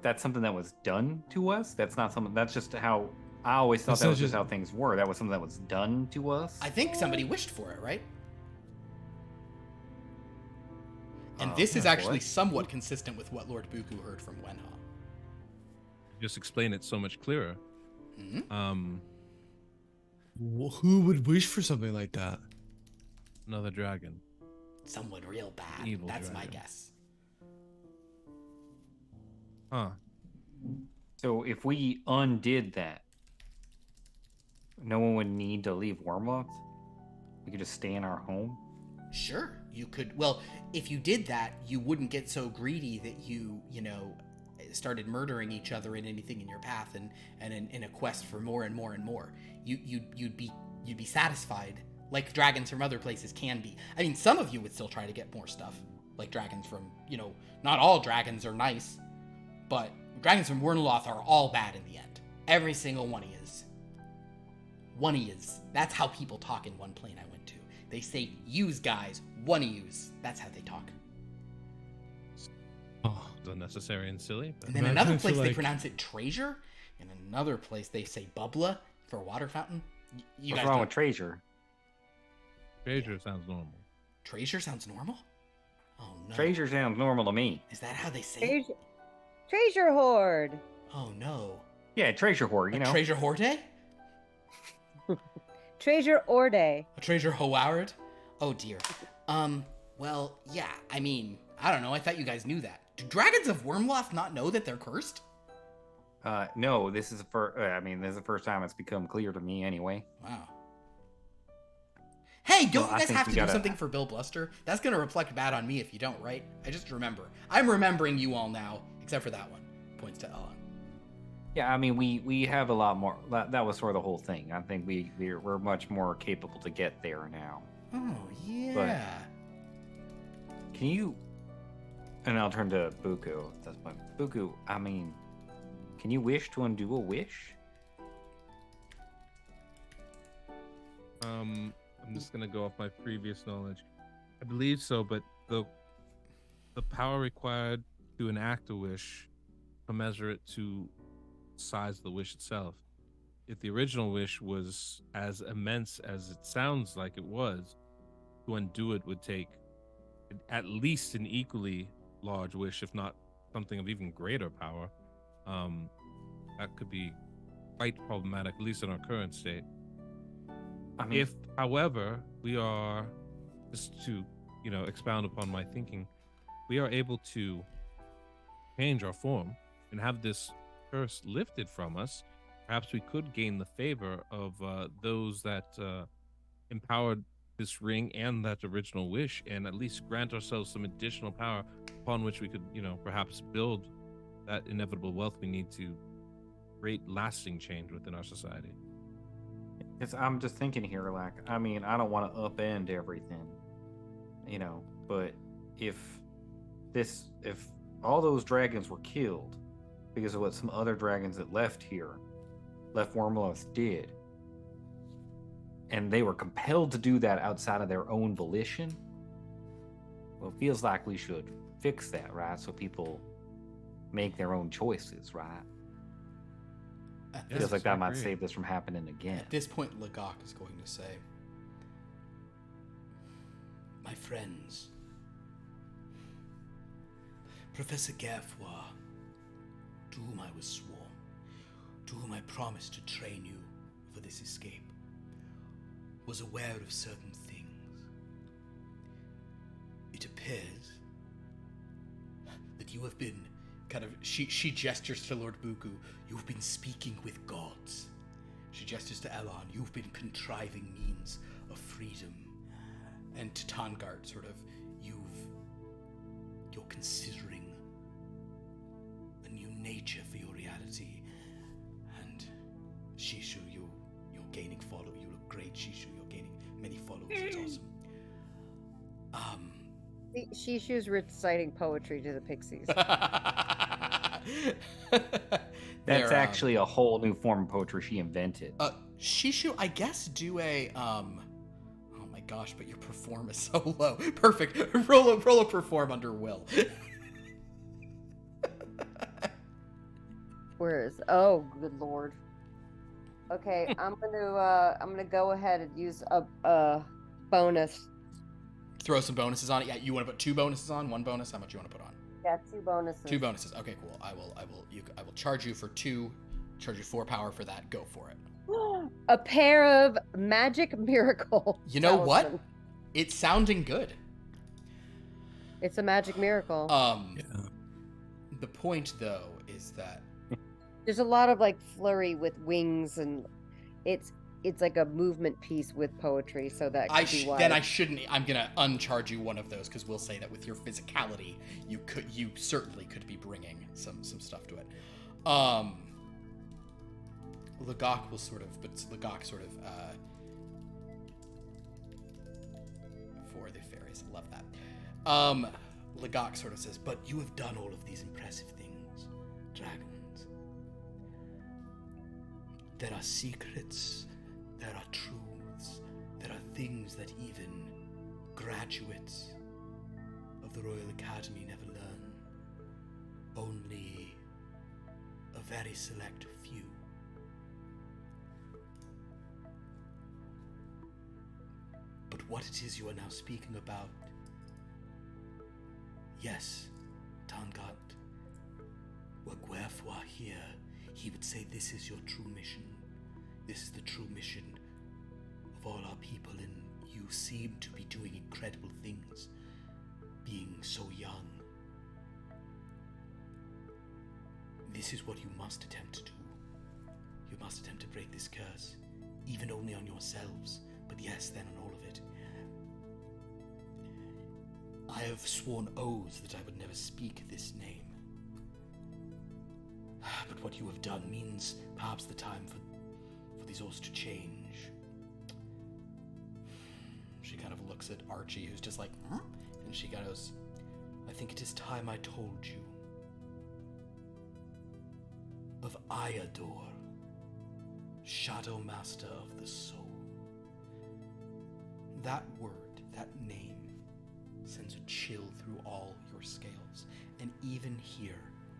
That's something that was done to us? That's not something... That's just how... I always thought that was just how things were. That was something that was done to us? I think somebody wished for it, right? And this is actually somewhat consistent with what Lord Buku heard from Wenha. Just explain it so much clearer. Mm-hmm. Who would wish for something like that? Another dragon. Someone real bad. Evil That's my dragon. guess. Huh. So if we undid that, no one would need to leave Wyrmloth? We could just stay in our home? Sure, you could. Well, if you did that, you wouldn't get so greedy that you know, started murdering each other in anything in your path and in a quest for more and more and more. You'd be satisfied, like dragons from other places can be. I mean, some of you would still try to get more stuff, like dragons from, you know, not all dragons are nice, but dragons from Wyrmloth are all bad in the end. Every single one is. One is. That's how people talk in one plane I went to. They say, "Use guys, one use." That's how they talk. Oh, it's unnecessary and silly. But And then Imagine another if place you're they like- pronounce it treasure. In another place they say bubbla for a water fountain. You What's guys wrong don't- with Treasure? treasure sounds normal. treasure sounds normal? Oh no. Treasure sounds normal to me. Is that how they say it? Treasure hoard. Oh no. Yeah, Treasure Hoard, you A know. treasure hoard? Treasure orde. A treasure Howard? Oh dear. Well, yeah, I mean, I don't know, I thought you guys knew that. Do dragons of Wyrmloth not know that they're cursed? No, this is this is the first time it's become clear to me anyway. Wow. Hey, don't Well, I you guys think have we to do gotta- something for Bill Bluster? That's gonna reflect bad on me if you don't, right? I just remember. I'm remembering you all now, except for that one. Points to Ella. Yeah, I mean, we have a lot more. That was sort of the whole thing. I think we're much more capable to get there now. Oh, yeah. Can you? And I'll turn to Buku at this point. Buku, I mean, can you wish to undo a wish? I'm just gonna go off my previous knowledge. I believe so, but the power required to enact a wish commensurate to size of the wish itself. If the original wish was as immense as it sounds like it was, to undo it would take at least an equally large wish, if not something of even greater power. That could be quite problematic, at least in our current state. I mean, If, however, we are, just to, you know, expound upon my thinking, we are able to change our form and have this curse lifted from us, perhaps we could gain the favor of those that empowered this ring and that original wish, and at least grant ourselves some additional power upon which we could, you know, perhaps build that inevitable wealth we need to create lasting change within our society. I'm just thinking here, like, I mean, I don't want to upend everything, you know, but if all those dragons were killed because of what some other dragons that left Wyrmloth did, and they were compelled to do that outside of their own volition, well, it feels like we should fix that, right? So people make their own choices, right? At Yes, Feels like I that might agree. save this from happening again. At this point, Lagok is going to say, "My friends, Professor Gaffwa, to whom I was sworn, to whom I promised to train you for this escape, was aware of certain things. appears that you have been she gestures to Lord Buku. You've been speaking with gods. She gestures to Elon. You've been contriving means of freedom. And to Tongard, sort of, you're considering a new nature for your reality. And Shishu, you're gaining followers. You look great, Shishu. You're gaining many followers. It's awesome. Shishu's reciting poetry to the pixies. That's actually a whole new form of poetry she invented. Shishu, I guess do a oh my gosh, but your perform is so low. Perfect. Roll a perform under will. Where is? Oh, good lord. Okay, I'm gonna go ahead and use a bonus. Throw some bonuses on it. Yeah, you want to put 2 bonuses on? 1 bonus? How much you want to put on? Yeah, 2 bonuses. 2 bonuses. Okay, cool. I will charge you for 2. Charge you 4 power for that. Go for it. A pair of magic miracle. You know what? talisman. It's sounding good. It's a magic miracle. The point though is that There's a lot of like flurry with wings, and it's like a movement piece with poetry, so that could be why. then I shouldn't. I'm gonna uncharge you one of those because we'll say that with your physicality, you certainly could be bringing some stuff to it. Lagok will sort of, for the fairies, I love that. Lagok sort of says, but you have done all of these impressive things, dragons. There are secrets, there are truths, there are things that even graduates of the Royal Academy never learn. Only a very select few. But what it is you are now speaking about, yes, Tangat, were Guerfois here, he would say this is your true mission. This is the true mission of all our people, and you seem to be doing incredible things, being so young. This is what you must attempt to do. You must attempt to break this curse, even only on yourselves, but yes, then on all of it. I have sworn oaths that I would never speak this name. But what you have done means perhaps the time for these oaths to change. She kind of looks at Archie, who's just like, huh? And she goes, I think it is time I told you of Iador, Shadow Master of the Soul. That word, that name, sends a chill through all your scales, and even here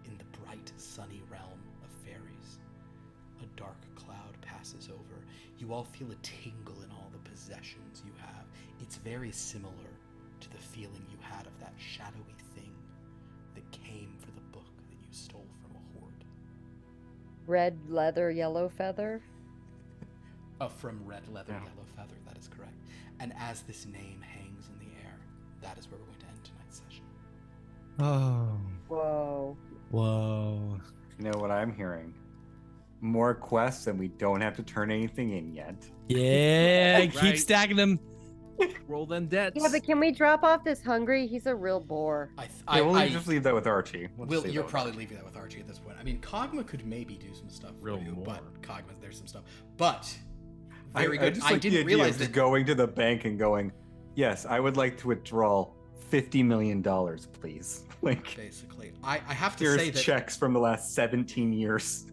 in the bright, sunny realm of fairies, a dark cloud passes over. You all feel a tingle in all the possessions you have. It's very similar to the feeling you had of that shadowy thing that came for the book that you stole from a horde. Red leather, yellow feather. From red leather, yellow feather, that is correct. And as this name hangs in the air, that is where we're going to end tonight's session. Oh. Whoa. Whoa. You know what I'm hearing? More quests, and we don't have to turn anything in yet. Yeah, keep Right. stacking them. Roll them debts. Yeah, but can we drop off this hungry? He's a real bore. We'll just leave that with Archie. You're probably leaving that with Archie at this point. I mean, Kog'Maw could maybe do some stuff for Real you, more. but Kog'Maw, there's some stuff. But very I good. just I like the didn't idea realize of that. just going to the bank and going, yes, I would like to withdraw $50 million, please. Like, Basically, I have to here's say that checks from the last 17 years.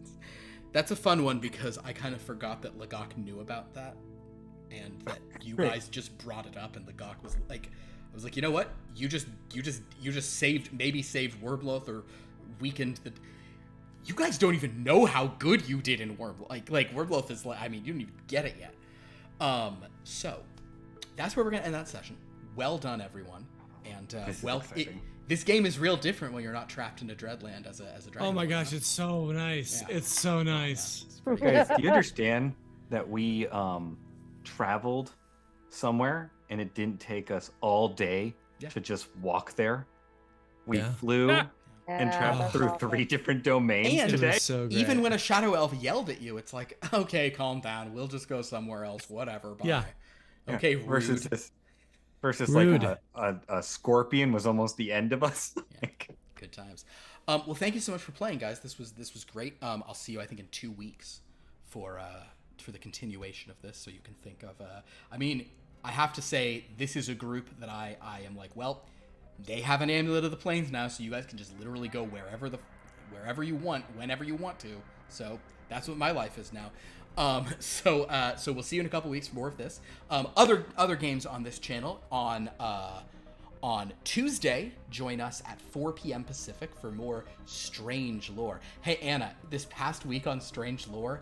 that's a fun one because I kind of forgot that Lagok knew about that, and that you Right. guys just brought it up, and Lagok was like, I was like, you know what? You just saved Wyrmloth or weakened the. You guys don't even know how good you did in Wyrmloth. Like Wyrmloth is like, I mean, you don't even get it yet. So that's where we're gonna end that session. Well done, everyone. And This is exciting. this game is real different when you're not trapped in a Dreadland as a dragon. Oh my gosh, it's so nice. Yeah. It's so nice. It's pretty Guys, do you understand that we traveled somewhere and it didn't take us all day Yeah. to just walk there. We Yeah. flew Yeah. and Yeah, traveled that's through awesome. 3 different domains And It today. was so great. Even when a shadow elf yelled at you, it's like, okay, calm down. We'll just go somewhere else. Whatever. Bye. Yeah. Okay, versus rude. this, versus Rude. like a scorpion was almost the end of us. Like, Good times. Well, thank you so much for playing, guys. This was great. I'll see you, I think, in 2 weeks for the continuation of this, so you can think of. I mean, I have to say, this is a group that I am like, well, they have an Amulet of the Plains now, so you guys can just literally go wherever you want, whenever you want to. So that's what my life is now. So we'll see you in a couple weeks for more of this. Other games on this channel on Tuesday, join us at 4 p.m. Pacific for more Strange Lore. Hey, Anna, this past week on Strange Lore,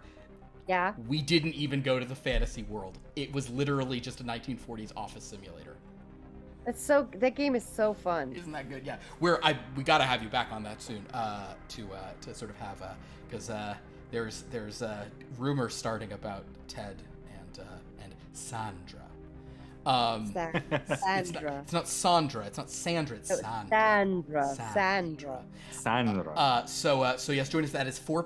Yeah. we didn't even go to the fantasy world. It was literally just a 1940s office simulator. That game is so fun. Isn't that good? Yeah, we got to have you back on that soon to sort of have because there's rumors starting about Ted and Sandra. Sandra. It's not Sandra. It's not Sandra. It's No, Sandra. Sandra. So yes, join us. That's 4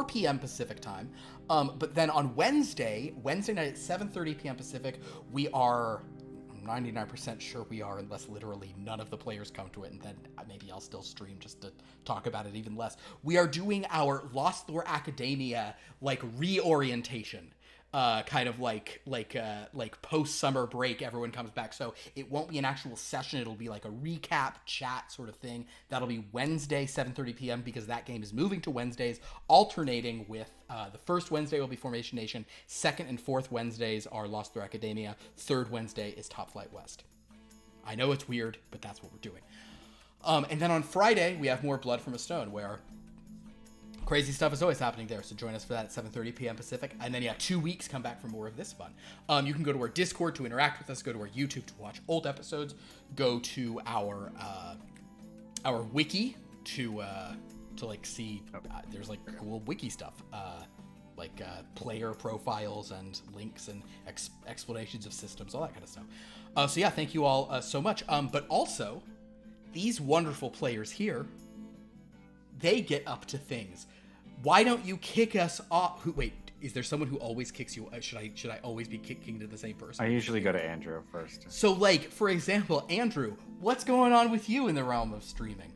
p.m. Pacific time. But then on Wednesday night at 7:30 p.m. Pacific, we are 99% sure we are, unless literally none of the players come to it, and then maybe I'll still stream just to talk about it even less. We are doing our Lost Lore Academia like reorientation. Kind of like post summer break, everyone comes back. So it won't be an actual session. It'll be like a recap chat sort of thing. That'll be Wednesday, 7:30 p.m. because that game is moving to Wednesdays, alternating with the first Wednesday will be Formation Nation. Second and fourth Wednesdays are Lost Lore Academia. Third Wednesday is Top Flight West. I know it's weird, but that's what we're doing. And then on Friday, we have more Blood from a Stone, where crazy stuff is always happening there, so join us for that at 7:30 p.m. Pacific. And then, 2 weeks, come back for more of this fun. You can go to our Discord to interact with us, go to our YouTube to watch old episodes, go to our wiki to like see, there's like cool wiki stuff, like player profiles and links and explanations of systems, all that kind of stuff. So yeah, thank you all so much. But also, these wonderful players here, they get up to things. Why don't you kick us off? Wait, is there someone who always kicks you? Should I always be kicking to the same person? I usually go to Andrew first. So, like, for example, Andrew, what's going on with you in the realm of streaming?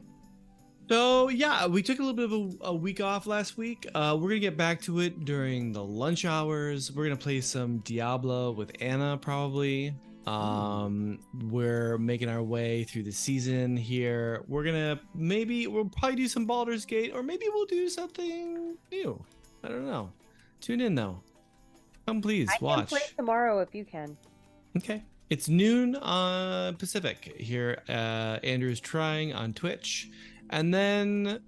So yeah, we took a little bit of a week off last week. We're gonna get back to it during the lunch hours. We're gonna play some Diablo with Anna probably. We're making our way through the season here. We'll probably do some Baldur's Gate, or maybe we'll do something new. I don't know. Tune in though. Come please I can watch. play tomorrow if you can. Okay. It's noon Pacific here. Andrew's trying on Twitch. And then,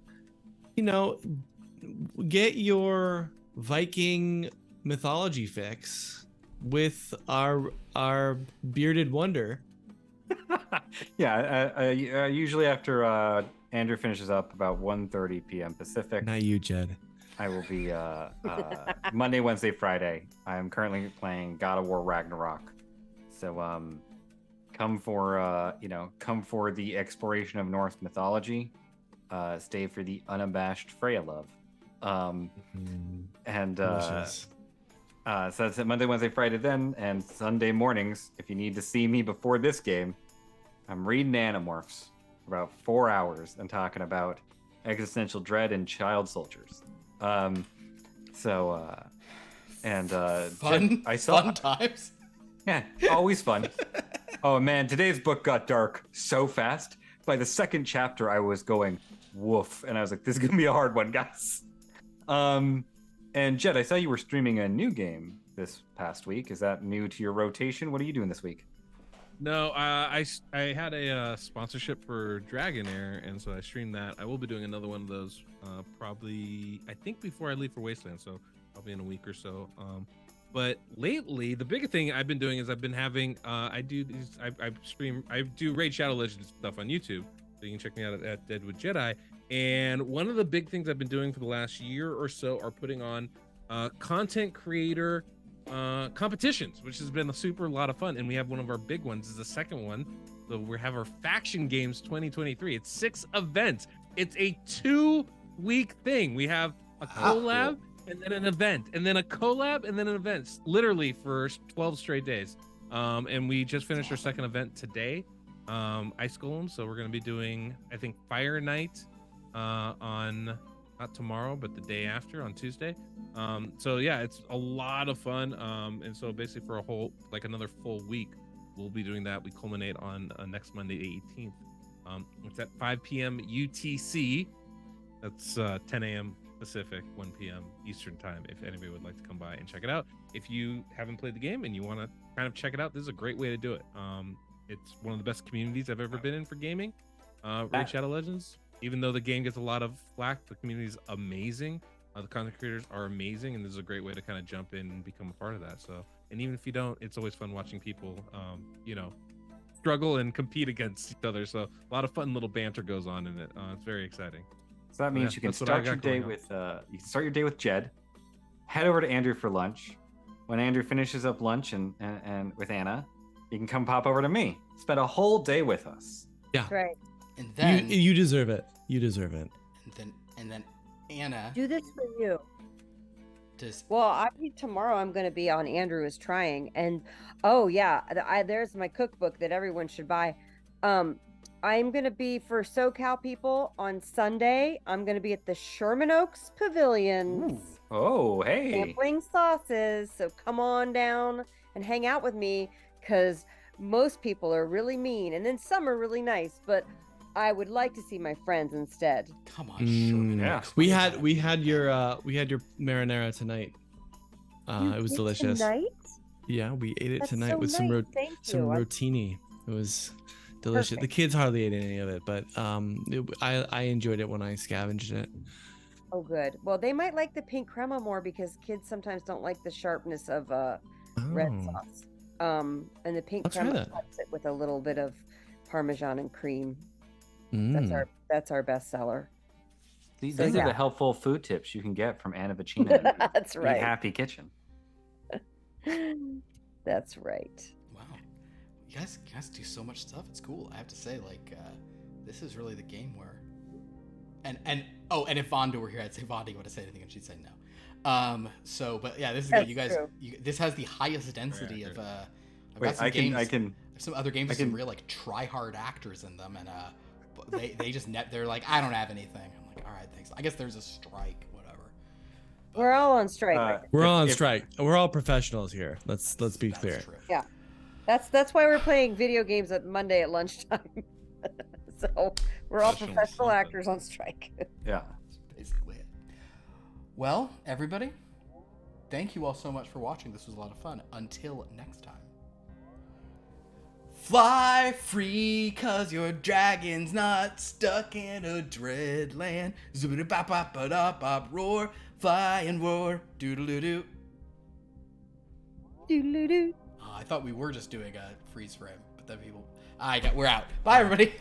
get your Viking mythology fix with our bearded wonder. Yeah, usually after Andrew finishes up about 1:30 p.m. Pacific, Not you, Jed. I will be Monday, Wednesday, Friday. I am currently playing God of War Ragnarok. So come for the exploration of Norse mythology. Stay for the unabashed Freya love. Delicious. So that's it, Monday, Wednesday, Friday then, and Sunday mornings. If you need to see me before this game, I'm reading Animorphs for about 4 hours and talking about existential dread and child soldiers. Fun fun times. Yeah, always fun. Oh man, today's book got dark so fast. By the second chapter, I was going woof, and I was like, "This is gonna be a hard one, guys." And Jed, I saw you were streaming a new game this past week. Is that new to your rotation? What are you doing this week? No, I had a sponsorship for Dragonair, and so I streamed that. I will be doing another one of those probably, I think, before I leave for Wasteland, so probably in a week or so. But lately, the bigger thing I've been doing is I've been having I do Raid Shadow Legends stuff on YouTube, so you can check me out at Deadwood Jedi. And one of the big things I've been doing for the last year or so are putting on content creator competitions, which has been a super lot of fun. And we have one of our big ones is the second one. So we have our Faction Games 2023. It's 6 events. It's a 2-week thing. We have a collab and then an event, and then a collab and then an event, literally for 12 straight days. And we just finished our second event today, Ice Golem. So we're going to be doing, I think, Fire Night on not tomorrow, but the day after on Tuesday. So yeah, it's a lot of fun. And so basically for a whole, like another full week, we'll be doing that. We culminate on next Monday, the 18th. It's at 5 p.m. UTC. That's 10 a.m. Pacific, 1 p.m. Eastern time. If anybody would like to come by and check it out. If you haven't played the game and you want to kind of check it out, this is a great way to do it. It's one of the best communities I've ever been in for gaming. Raid Shadow Legends. Even though the game gets a lot of flack, the community is amazing. The content creators are amazing, and this is a great way to kind of jump in and become a part of that. So, and even if you don't, it's always fun watching people, struggle and compete against each other. So, a lot of fun little banter goes on in it. It's very exciting. So that means you can start your day with Jed, head over to Andrew for lunch. When Andrew finishes up lunch and with Anna, you can come pop over to me. Spend a whole day with us. Yeah. That's right. And then You deserve it. You deserve it. and then Anna Do this for you. does. Well, tomorrow I'm going to be on Andrew is Trying, and oh yeah, there's my cookbook that everyone should buy. I'm going to be for SoCal people on Sunday. I'm going to be at the Sherman Oaks Pavilion. Oh, hey. Sampling sauces. So come on down and hang out with me, because most people are really mean, and then some are really nice. But I would like to see my friends instead. Come on, Sherman. Yeah. We had your marinara tonight. It was delicious. Tonight? Yeah, we ate it That's tonight so with nice. some Thank some you. rotini. It was delicious. The Perfect. kids hardly ate any of it, but I enjoyed it when I scavenged it. Oh, good. Well, they might like the pink crema more, because kids sometimes don't like the sharpness of red Oh. sauce. And the pink I'll try crema that. cuts it with a little bit of Parmesan and cream. Mm. That's our best seller. These So, are yeah. the helpful food tips you can get from Anna Vecina. That's right. Happy Kitchen. That's right. Wow, you guys do so much stuff. It's cool. I have to say, this is really the game where. And if Vanda were here, I'd say Vanda would have said anything, and she'd say no. But yeah, this is good. You guys, true. this has the highest density of. I've got some I games. can. Some other games with some real try hard actors in them, and they just they're like, I don't have anything. I'm like, all right, thanks. I guess there's a strike, whatever. We're all on strike. right now. We're all on strike. We're all professionals here. Let's be That's clear. true. Yeah. That's why we're playing video games at Monday at lunchtime. So we're all Professional professional something. actors on strike. Yeah. Basically it. Well, everybody, thank you all so much for watching. This was a lot of fun. Until next time. Fly free, cause your dragon's not stuck in a dreadland. Zoobity-bop-bop-ba-da-bop, roar, fly and roar, doodle-doo-doo. Doo-doo-doo. I thought we were just doing a freeze frame, but then we're out. Bye, everybody.